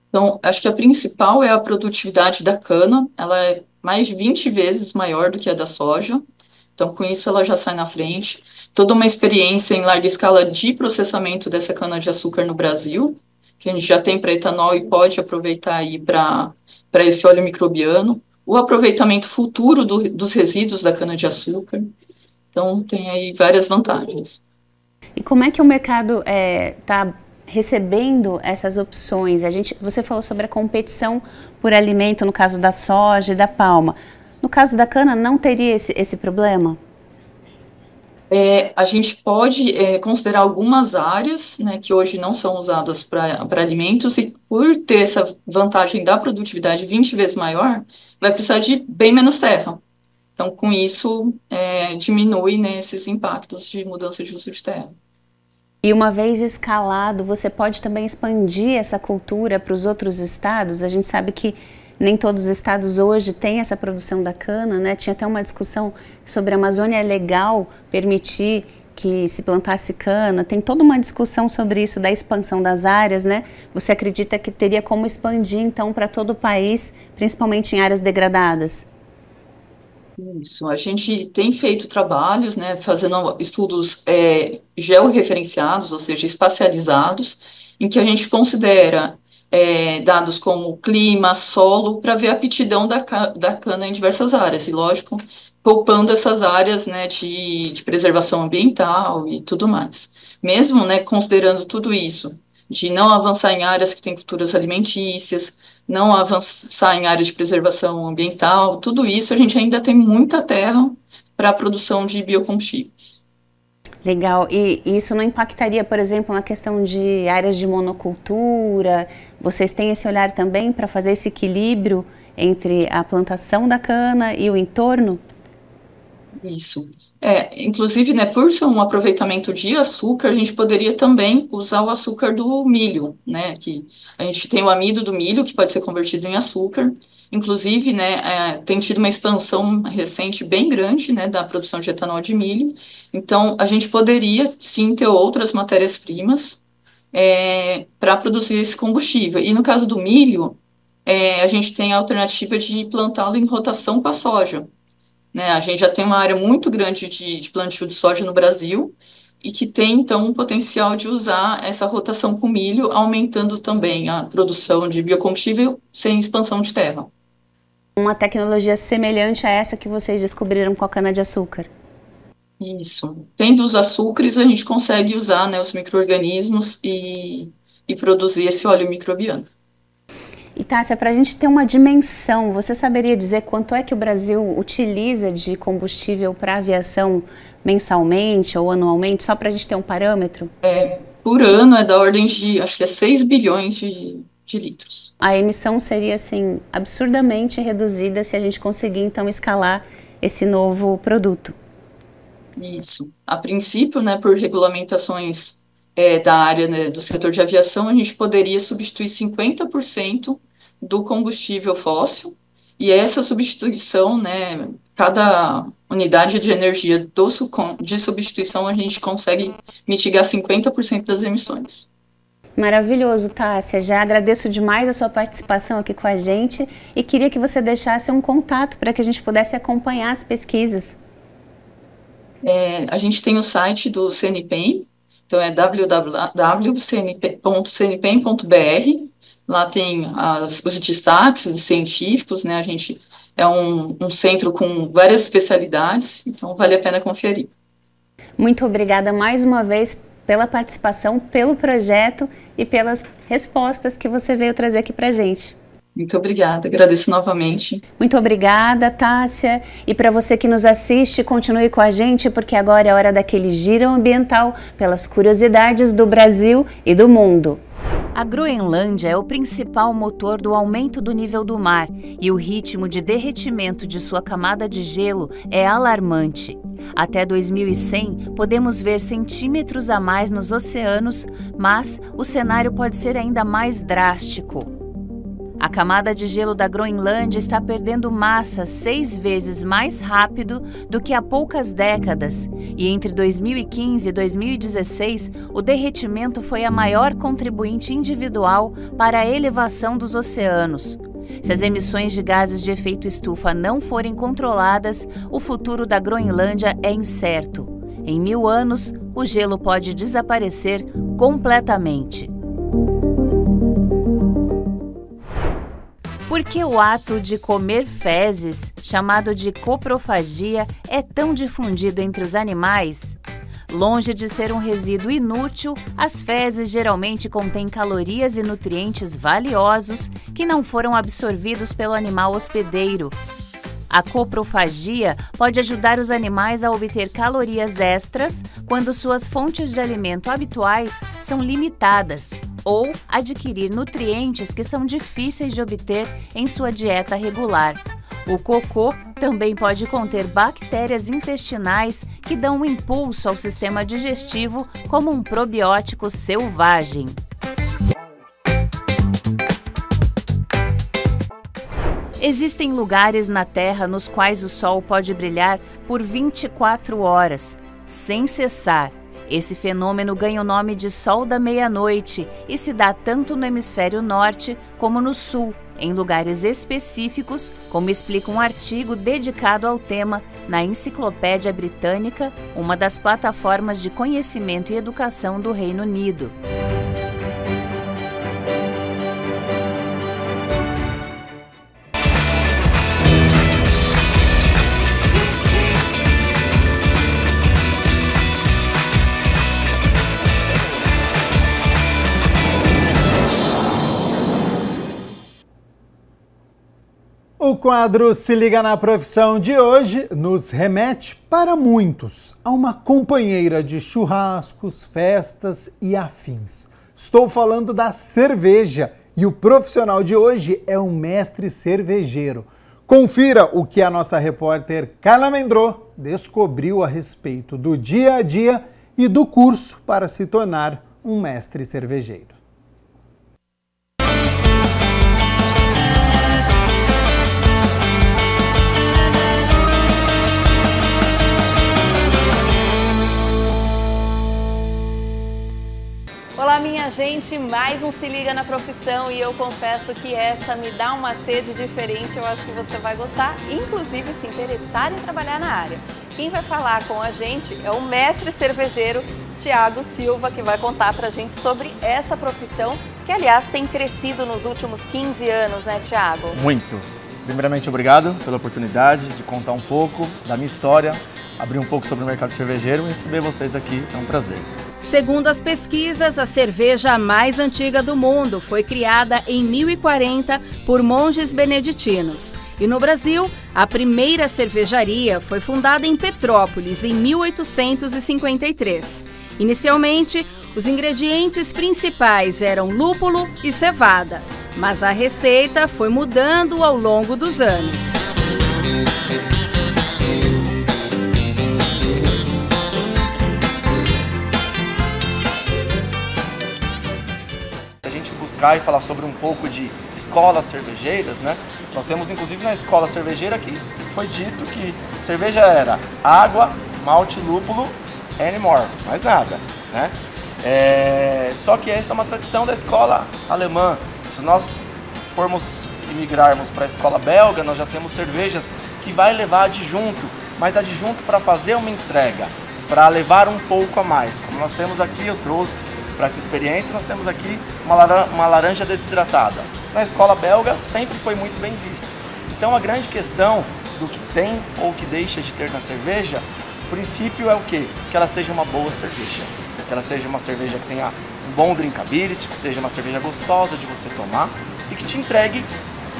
Então, acho que a principal é a produtividade da cana, ela é mais de 20 vezes maior do que a da soja, então com isso ela já sai na frente. Toda uma experiência em larga escala de processamento dessa cana-de-açúcar no Brasil, que a gente já tem para etanol e pode aproveitar aí para esse óleo microbiano, o aproveitamento futuro dos resíduos da cana-de-açúcar, então tem aí várias vantagens. E como é que o mercado está recebendo essas opções? Você falou sobre a competição por alimento no caso da soja e da palma. No caso da cana, não teria esse problema? A gente pode considerar algumas áreas, né, que hoje não são usadas para alimentos, e por ter essa vantagem da produtividade 20 vezes maior, vai precisar de bem menos terra. Então, com isso, diminui, né, esses impactos de mudança de uso de terra. E uma vez escalado, você pode também expandir essa cultura para os outros estados? A gente sabe que nem todos os estados hoje têm essa produção da cana, né? Tinha até uma discussão sobre a Amazônia, é legal permitir que se plantasse cana, tem toda uma discussão sobre isso, da expansão das áreas, né? Você acredita que teria como expandir, então, para todo o país, principalmente em áreas degradadas? Isso, a gente tem feito trabalhos, né, fazendo estudos georreferenciados, ou seja, espacializados, em que a gente considera dados como clima, solo, para ver a aptidão da cana em diversas áreas, e lógico, poupando essas áreas, né, de preservação ambiental e tudo mais. Mesmo, né, considerando tudo isso, de não avançar em áreas que têm culturas alimentícias, não avançar em áreas de preservação ambiental, tudo isso a gente ainda tem muita terra para a produção de biocombustíveis. Legal. E isso não impactaria, por exemplo, na questão de áreas de monocultura? Vocês têm esse olhar também para fazer esse equilíbrio entre a plantação da cana e o entorno? Isso. Inclusive, né, por ser um aproveitamento de açúcar, a gente poderia também usar o açúcar do milho, né, que a gente tem o amido do milho, que pode ser convertido em açúcar. Inclusive, né, tem tido uma expansão recente bem grande, né, da produção de etanol de milho. Então, a gente poderia, sim, ter outras matérias-primas para produzir esse combustível. E no caso do milho, a gente tem a alternativa de plantá-lo em rotação com a soja. Né, a gente já tem uma área muito grande de plantio de soja no Brasil e que tem, então, um potencial de usar essa rotação com milho, aumentando também a produção de biocombustível sem expansão de terra. Uma tecnologia semelhante a essa que vocês descobriram com a cana-de-açúcar. Isso. Tendo os açúcares, a gente consegue usar, né, os micro-organismos e produzir esse óleo microbiano. E Tássia, para a gente ter uma dimensão, você saberia dizer quanto é que o Brasil utiliza de combustível para aviação mensalmente ou anualmente, só para a gente ter um parâmetro? Por ano é da ordem de, acho que 6 bilhões de litros. A emissão seria, assim, absurdamente reduzida se a gente conseguir, então, escalar esse novo produto. Isso. A princípio, né, por regulamentações da área, né, do setor de aviação, a gente poderia substituir 50% do combustível fóssil, e essa substituição, né, cada unidade de energia de substituição, a gente consegue mitigar 50% das emissões. Maravilhoso, Tássia. Já agradeço demais a sua participação aqui com a gente e queria que você deixasse um contato para que a gente pudesse acompanhar as pesquisas. A gente tem o site do CNPEM, então é www.cnpem.br. Lá tem os destaques científicos, né? A gente é um centro com várias especialidades, então vale a pena conferir. Muito obrigada mais uma vez pela participação, pelo projeto e pelas respostas que você veio trazer aqui para a gente. Muito obrigada, agradeço novamente. Muito obrigada, Tássia. E para você que nos assiste, continue com a gente, porque agora é hora daquele giro ambiental pelas curiosidades do Brasil e do mundo. A Groenlândia é o principal motor do aumento do nível do mar e o ritmo de derretimento de sua camada de gelo é alarmante. Até 2100, podemos ver centímetros a mais nos oceanos, mas o cenário pode ser ainda mais drástico. A camada de gelo da Groenlândia está perdendo massa 6 vezes mais rápido do que há poucas décadas, e entre 2015 e 2016, o derretimento foi a maior contribuinte individual para a elevação dos oceanos. Se as emissões de gases de efeito estufa não forem controladas, o futuro da Groenlândia é incerto. Em 1000 anos, o gelo pode desaparecer completamente. Por que o ato de comer fezes, chamado de coprofagia, é tão difundido entre os animais? Longe de ser um resíduo inútil, as fezes geralmente contêm calorias e nutrientes valiosos que não foram absorvidos pelo animal hospedeiro. A coprofagia pode ajudar os animais a obter calorias extras quando suas fontes de alimento habituais são limitadas, ou adquirir nutrientes que são difíceis de obter em sua dieta regular. O cocô também pode conter bactérias intestinais que dão um impulso ao sistema digestivo como um probiótico selvagem. Existem lugares na Terra nos quais o Sol pode brilhar por 24 horas, sem cessar. Esse fenômeno ganha o nome de Sol da Meia-Noite e se dá tanto no hemisfério norte como no sul, em lugares específicos, como explica um artigo dedicado ao tema na Enciclopédia Britânica, uma das plataformas de conhecimento e educação do Reino Unido. O quadro Se Liga na Profissão de hoje nos remete, para muitos, a uma companheira de churrascos, festas e afins. Estou falando da cerveja e o profissional de hoje é um mestre cervejeiro. Confira o que a nossa repórter Carla Mendrô descobriu a respeito do dia a dia e do curso para se tornar um mestre cervejeiro. Olá, minha gente, mais um Se Liga na Profissão e eu confesso que essa me dá uma sede diferente, eu acho que você vai gostar, inclusive se interessar em trabalhar na área. Quem vai falar com a gente é o mestre cervejeiro Thiago Silva, que vai contar pra gente sobre essa profissão, que aliás tem crescido nos últimos 15 anos, né, Thiago? Muito. Primeiramente, obrigado pela oportunidade de contar um pouco da minha história, abrir um pouco sobre o mercado cervejeiro e receber vocês aqui, é um prazer. Segundo as pesquisas, a cerveja mais antiga do mundo foi criada em 1040 por monges beneditinos. E no Brasil, a primeira cervejaria foi fundada em Petrópolis em 1853. Inicialmente, os ingredientes principais eram lúpulo e cevada, mas a receita foi mudando ao longo dos anos. E falar sobre um pouco de escolas cervejeiras, né? Nós temos inclusive na escola cervejeira que foi dito que cerveja era água, malte, lúpulo and more, mais nada, né? Só que essa é uma tradição da escola alemã. Se nós formos migrarmos para a escola belga, nós já temos cervejas que vai levar adjunto, mas adjunto para fazer uma entrega, para levar um pouco a mais. Como nós temos aqui, eu trouxe para essa experiência, nós temos aqui uma laranja desidratada. Na escola belga sempre foi muito bem visto. Então a grande questão do que tem ou que deixa de ter na cerveja, o princípio é o quê? Que ela seja uma boa cerveja. Que ela seja uma cerveja que tenha um bom drinkability, que seja uma cerveja gostosa de você tomar e que te entregue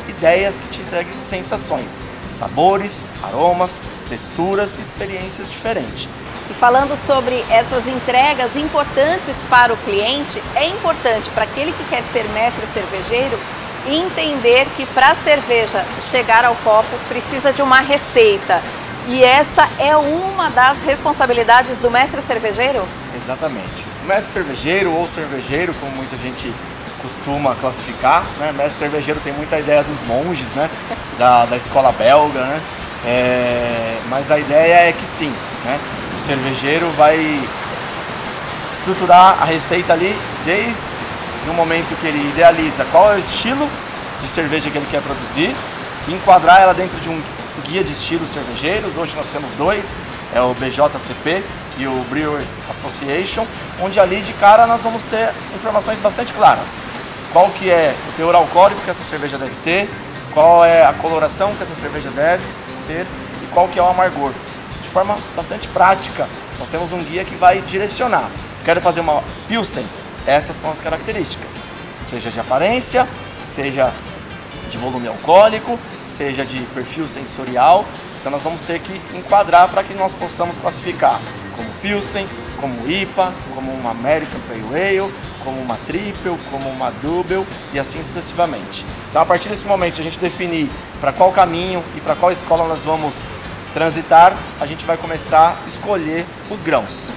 ideias, que te entregue sensações, sabores, aromas, texturas e experiências diferentes. E falando sobre essas entregas importantes para o cliente, é importante para aquele que quer ser mestre cervejeiro entender que para a cerveja chegar ao copo precisa de uma receita. E essa é uma das responsabilidades do mestre cervejeiro? Exatamente. O mestre cervejeiro ou cervejeiro, como muita gente costuma classificar, né? Mestre cervejeiro tem muita ideia dos monges, né? Da escola belga, né? Mas a ideia é que sim, né? O cervejeiro vai estruturar a receita ali desde o momento que ele idealiza qual é o estilo de cerveja que ele quer produzir, enquadrar ela dentro de um guia de estilos cervejeiros. Hoje nós temos dois, é o BJCP e o Brewers Association, onde ali de cara nós vamos ter informações bastante claras. Qual que é o teor alcoólico que essa cerveja deve ter, qual é a coloração que essa cerveja deve ter e qual que é o amargor. De forma bastante prática, nós temos um guia que vai direcionar. Quero fazer uma Pilsen, essas são as características, seja de aparência, seja de volume alcoólico, seja de perfil sensorial. Então nós vamos ter que enquadrar para que nós possamos classificar como Pilsen, como IPA, como uma American Pale Ale, como uma Triple, como uma Double e assim sucessivamente. Então a partir desse momento a gente definir para qual caminho e para qual escola nós vamos transitar, a gente vai começar a escolher os grãos.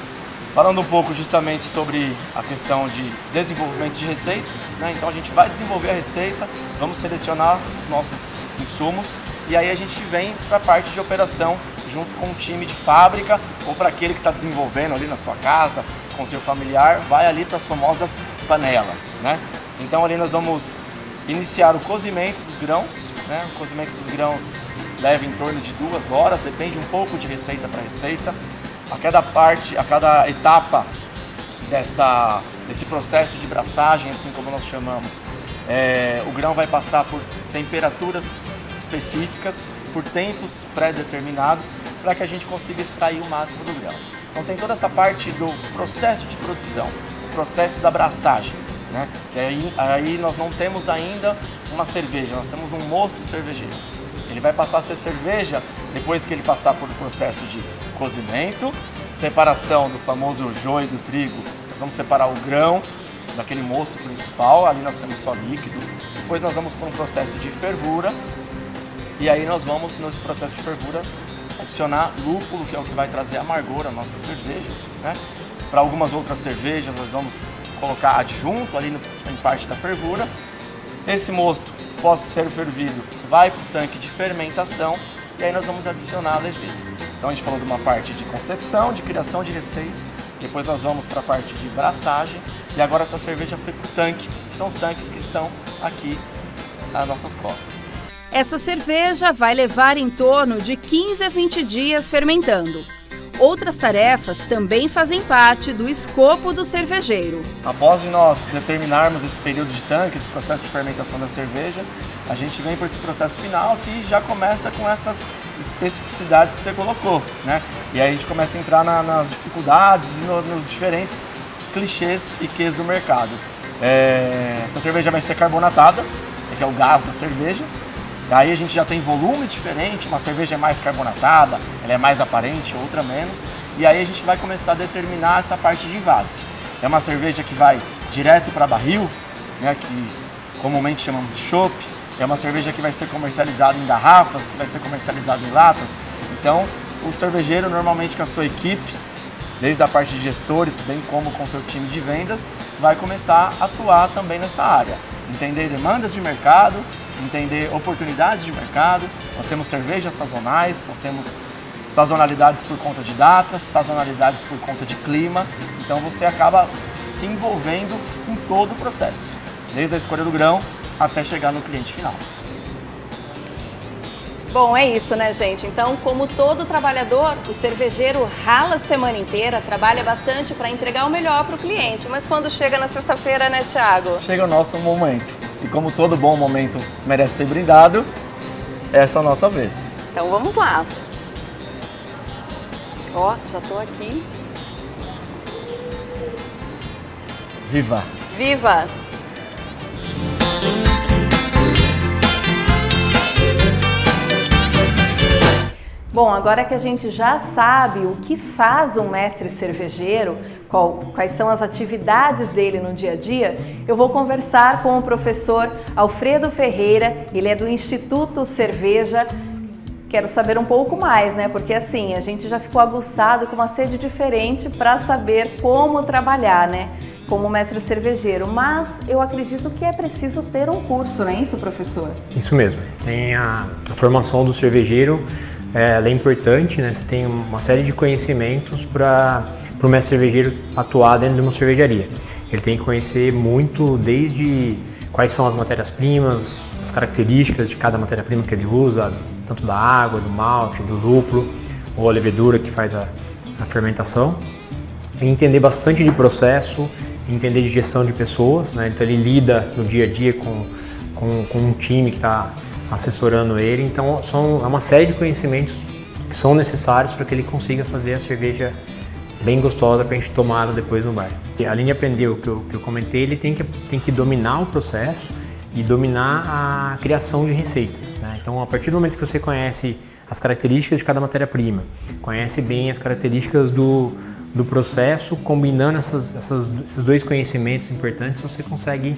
Falando um pouco justamente sobre a questão de desenvolvimento de receitas, né? Então a gente vai desenvolver a receita, vamos selecionar os nossos insumos e aí a gente vem para a parte de operação junto com o time de fábrica ou para aquele que está desenvolvendo ali na sua casa, com seu familiar, vai ali para as famosas panelas, né? Então ali nós vamos iniciar o cozimento dos grãos, né? O cozimento dos grãos leva em torno de 2 horas, depende um pouco de receita para receita. A cada etapa desse processo de braçagem, assim como nós chamamos, o grão vai passar por temperaturas específicas, por tempos pré-determinados, para que a gente consiga extrair o máximo do grão. Então tem toda essa parte do processo de produção, o processo da braçagem, né? E aí nós não temos ainda uma cerveja, nós temos um mosto cervejeiro. Ele vai passar a ser cerveja depois que ele passar por um processo de cozimento, separação do famoso joio do trigo. Nós vamos separar o grão daquele mosto principal, ali nós temos só líquido. Depois nós vamos por um processo de fervura e aí nós vamos, nesse processo de fervura, adicionar lúpulo, que é o que vai trazer amargor à nossa cerveja, né? Para algumas outras cervejas nós vamos colocar adjunto ali em parte da fervura. Esse mosto, após ser fervido, vai para o tanque de fermentação e aí nós vamos adicionar a levita. Então a gente falou de uma parte de concepção, de criação de receita, depois nós vamos para a parte de braçagem e agora essa cerveja foi para o tanque, que são os tanques que estão aqui às nossas costas. Essa cerveja vai levar em torno de 15 a 20 dias fermentando. Outras tarefas também fazem parte do escopo do cervejeiro. Após de nós determinarmos esse período de tanque, esse processo de fermentação da cerveja, a gente vem para esse processo final que já começa com essas especificidades que você colocou, né? E aí a gente começa a entrar nas dificuldades e nos diferentes clichês e quês do mercado. Essa cerveja vai ser carbonatada, que é o gás da cerveja. Aí a gente já tem volumes diferentes, uma cerveja é mais carbonatada, ela é mais aparente, outra menos. E aí a gente vai começar a determinar essa parte de envase. É uma cerveja que vai direto para barril, né, que comumente chamamos de chopp. É uma cerveja que vai ser comercializada em garrafas, que vai ser comercializada em latas. Então, o cervejeiro, normalmente com a sua equipe, desde a parte de gestores, bem como com seu time de vendas, vai começar a atuar também nessa área. Entender demandas de mercado, entender oportunidades de mercado. Nós temos cervejas sazonais, nós temos sazonalidades por conta de datas, sazonalidades por conta de clima. Então você acaba se envolvendo em todo o processo, desde a escolha do grão até chegar no cliente final. Bom, é isso, né, gente? Então, como todo trabalhador, o cervejeiro rala a semana inteira, trabalha bastante para entregar o melhor para o cliente. Mas quando chega na sexta-feira, né, Thiago? Chega o nosso momento. E como todo bom momento merece ser brindado, essa é a nossa vez. Então vamos lá. Ó, já tô aqui. Viva! Viva! Bom, agora que a gente já sabe o que faz um mestre cervejeiro, quais são as atividades dele no dia a dia, eu vou conversar com o professor Alfredo Ferreira, ele é do Instituto Cerveja. Quero saber um pouco mais, né? Porque assim, a gente já ficou aguçado com uma sede diferente para saber como trabalhar, né? Como mestre cervejeiro, mas eu acredito que é preciso ter um curso, não é isso, professor? Isso mesmo, tem a formação do cervejeiro, ela é importante, né? Você tem uma série de conhecimentos para o mestre cervejeiro atuar dentro de uma cervejaria. Ele tem que conhecer muito, desde quais são as matérias-primas, as características de cada matéria-prima que ele usa, tanto da água, do malte, do lúpulo, ou a levedura que faz a fermentação, e entender bastante de processo, entender de gestão de pessoas, né? Então ele lida no dia a dia com um time que está assessorando ele, então é uma série de conhecimentos que são necessários para que ele consiga fazer a cerveja bem gostosa para a gente tomar depois no bar. E além de aprender o que eu comentei, ele tem que dominar o processo e dominar a criação de receitas, né? Então, a partir do momento que você conhece as características de cada matéria-prima, conhece bem as características do processo, combinando esses dois conhecimentos importantes, você consegue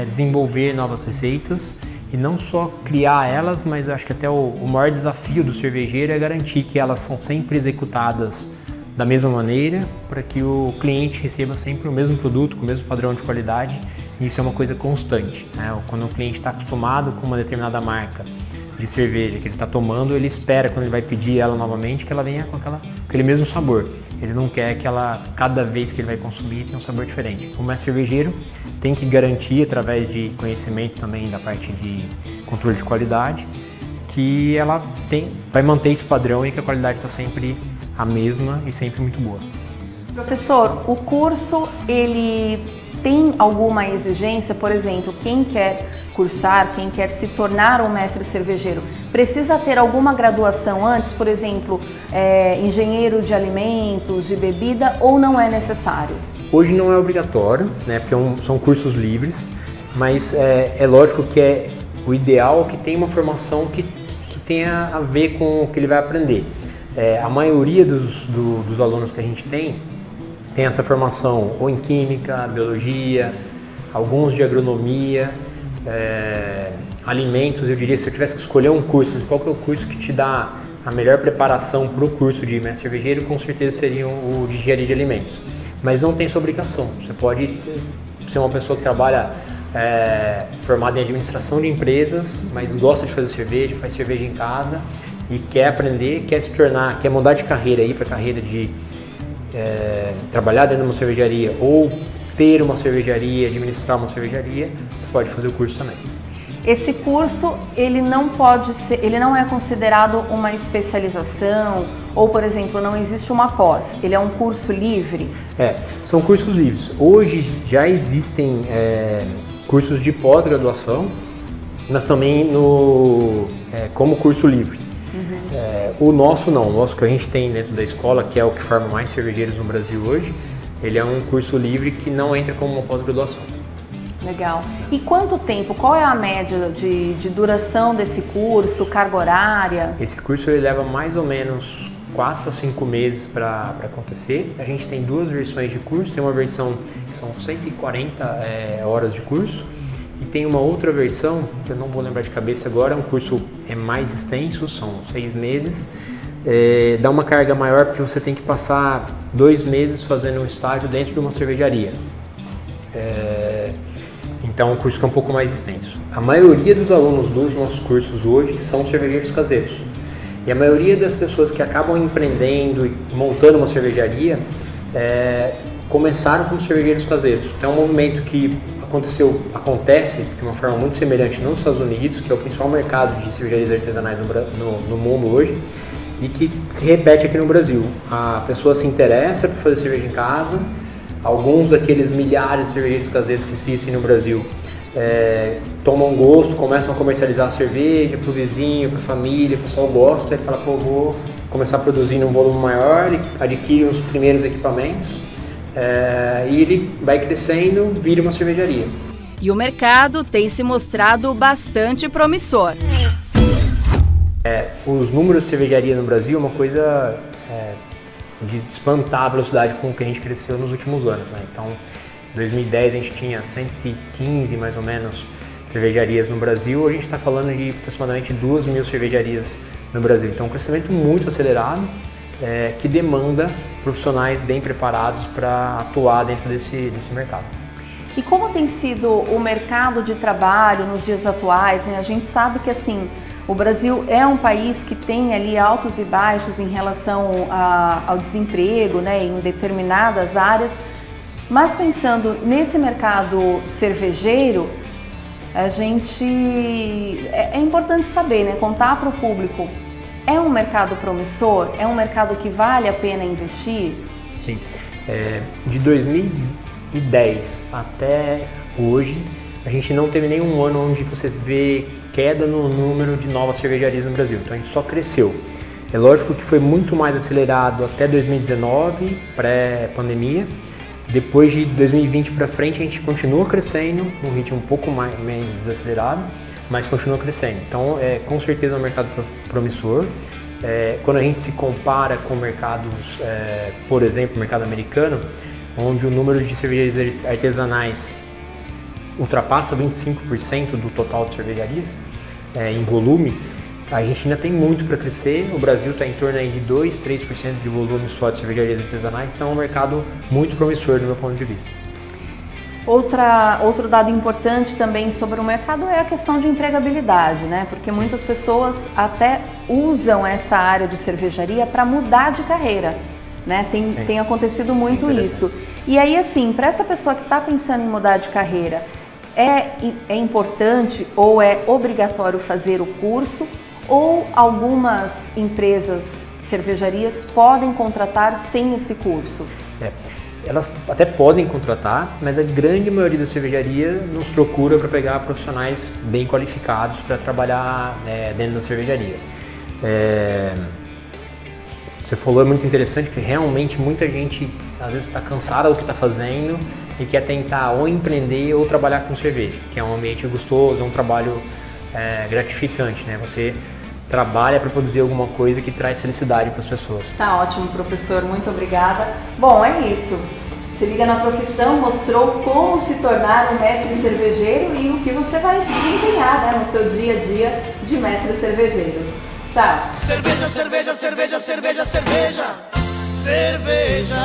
desenvolver novas receitas e não só criar elas, mas acho que até o maior desafio do cervejeiro é garantir que elas são sempre executadas da mesma maneira, para que o cliente receba sempre o mesmo produto, com o mesmo padrão de qualidade. E isso é uma coisa constante, né? Quando o cliente está acostumado com uma determinada marca de cerveja que ele está tomando, ele espera, quando ele vai pedir ela novamente, que ela venha com aquele mesmo sabor. Ele não quer que ela, cada vez que ele vai consumir, tenha um sabor diferente. Como é cervejeiro, tem que garantir, através de conhecimento também da parte de controle de qualidade, que ela vai manter esse padrão e que a qualidade está sempre a mesma e sempre muito boa. Professor, o curso, ele tem alguma exigência? Por exemplo, quem quer cursar, quem quer se tornar um mestre cervejeiro, precisa ter alguma graduação antes, por exemplo, engenheiro de alimentos, de bebida, ou não é necessário? Hoje não é obrigatório, né, porque são cursos livres, mas é lógico que o ideal é que tenha uma formação que tenha a ver com o que ele vai aprender. A maioria dos alunos que a gente tem essa formação ou em química, biologia, alguns de agronomia, alimentos. Eu diria, se eu tivesse que escolher um curso, qual que é o curso que te dá a melhor preparação para o curso de mestre cervejeiro, com certeza seria o de engenharia de alimentos. Mas não tem essa obrigação. Você pode ser uma pessoa que trabalha formada em administração de empresas, mas gosta de fazer cerveja, faz cerveja em casa e quer aprender, quer se tornar, quer mudar de carreira, ir para a carreira de trabalhar dentro de uma cervejaria ou ter uma cervejaria, administrar uma cervejaria, você pode fazer o curso também. Esse curso, ele não é considerado uma especialização ou, por exemplo, não existe uma pós, ele é um curso livre? São cursos livres. Hoje já existem cursos de pós-graduação, mas também como curso livre. O nosso não, o nosso que a gente tem dentro da escola, que é o que forma mais cervejeiros no Brasil hoje, ele é um curso livre que não entra como uma pós-graduação. Legal. E quanto tempo, qual é a média de duração desse curso, carga horária? Esse curso ele leva mais ou menos 4 a 5 meses para acontecer. A gente tem duas versões de curso, tem uma versão que são 140 horas de curso, e tem uma outra versão, que eu não vou lembrar de cabeça agora, um curso mais extenso, são 6 meses, dá uma carga maior porque você tem que passar 2 meses fazendo um estágio dentro de uma cervejaria. Então é um curso que é um pouco mais extenso. A maioria dos alunos dos nossos cursos hoje são cervejeiros caseiros. E a maioria das pessoas que acabam empreendendo e montando uma cervejaria começaram como cervejeiros caseiros. Então é um movimento que acontece de uma forma muito semelhante nos Estados Unidos, que é o principal mercado de cervejarias artesanais no mundo hoje, e que se repete aqui no Brasil. A pessoa se interessa por fazer cerveja em casa, alguns daqueles milhares de cervejeiros caseiros que existem no Brasil tomam gosto, começam a comercializar a cerveja para o vizinho, para a família, o pessoal gosta, ele fala, pô, vou começar a produzir num volume maior, ele adquire os primeiros equipamentos, e ele vai crescendo, vira uma cervejaria. E o mercado tem se mostrado bastante promissor. Os números de cervejaria no Brasil é uma coisa de espantar a velocidade com que a gente cresceu nos últimos anos, né? Então, em 2010 a gente tinha 115 mais ou menos cervejarias no Brasil, a gente está falando de aproximadamente 2.000 cervejarias no Brasil. Então, um crescimento muito acelerado que demanda profissionais bem preparados para atuar dentro desse mercado. E como tem sido o mercado de trabalho nos dias atuais, né? A gente sabe que assim, o Brasil é um país que tem ali altos e baixos em relação ao desemprego, né, em determinadas áreas, mas pensando nesse mercado cervejeiro, a gente é importante saber, né, contar para o público, é um mercado promissor? É um mercado que vale a pena investir? Sim. De 2010 até hoje, a gente não teve nenhum ano onde você vê queda no número de novas cervejarias no Brasil. Então a gente só cresceu. É lógico que foi muito mais acelerado até 2019, pré-pandemia. Depois de 2020 para frente, a gente continua crescendo, num ritmo um pouco mais desacelerado, mas continua crescendo. Então, com certeza é um mercado promissor. Quando a gente se compara com mercados, por exemplo, o mercado americano, onde o número de cervejarias artesanais ultrapassa 25% do total de cervejarias em volume, a gente ainda tem muito para crescer. O Brasil está em torno aí de 2, 3% de volume só de cervejarias artesanais, então é um mercado muito promissor do meu ponto de vista. Outro dado importante também sobre o mercado é a questão de empregabilidade, né? Porque Sim. muitas pessoas até usam essa área de cervejaria para mudar de carreira, né? Tem acontecido muito isso. E aí, assim, para essa pessoa que está pensando em mudar de carreira, é importante ou é obrigatório fazer o curso, ou algumas empresas, cervejarias, podem contratar sem esse curso? Elas até podem contratar, mas a grande maioria da cervejaria nos procura para pegar profissionais bem qualificados para trabalhar dentro das cervejarias. Você falou, é muito interessante que realmente muita gente às vezes está cansada do que está fazendo e quer tentar ou empreender ou trabalhar com cerveja, que é um ambiente gostoso, é um trabalho gratificante, né? Você trabalha para produzir alguma coisa que traz felicidade para as pessoas. Tá ótimo, professor, muito obrigada. Bom, é isso. Se Liga na Profissão mostrou como se tornar um mestre cervejeiro e o que você vai desempenhar, né, no seu dia a dia de mestre cervejeiro. Tchau. Cerveja, cerveja, cerveja, cerveja, cerveja, cerveja.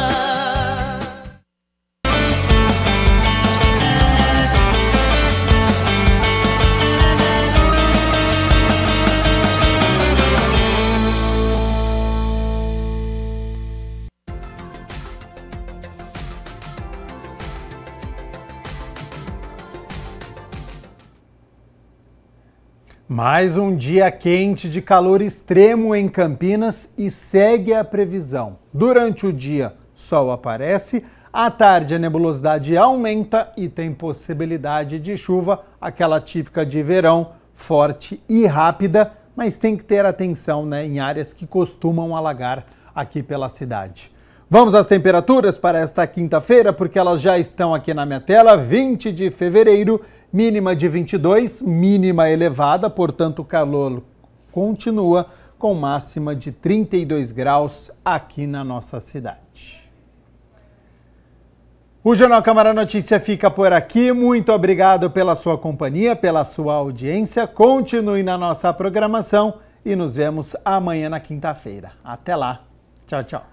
Mais um dia quente de calor extremo em Campinas e segue a previsão. Durante o dia, sol aparece, à tarde a nebulosidade aumenta e tem possibilidade de chuva, aquela típica de verão, forte e rápida, mas tem que ter atenção, né, em áreas que costumam alagar aqui pela cidade. Vamos às temperaturas para esta quinta-feira, porque elas já estão aqui na minha tela. 20 de fevereiro, mínima de 22, mínima elevada, portanto o calor continua com máxima de 32 graus aqui na nossa cidade. O Jornal Câmara Notícia fica por aqui. Muito obrigado pela sua companhia, pela sua audiência. Continue na nossa programação e nos vemos amanhã na quinta-feira. Até lá. Tchau, tchau.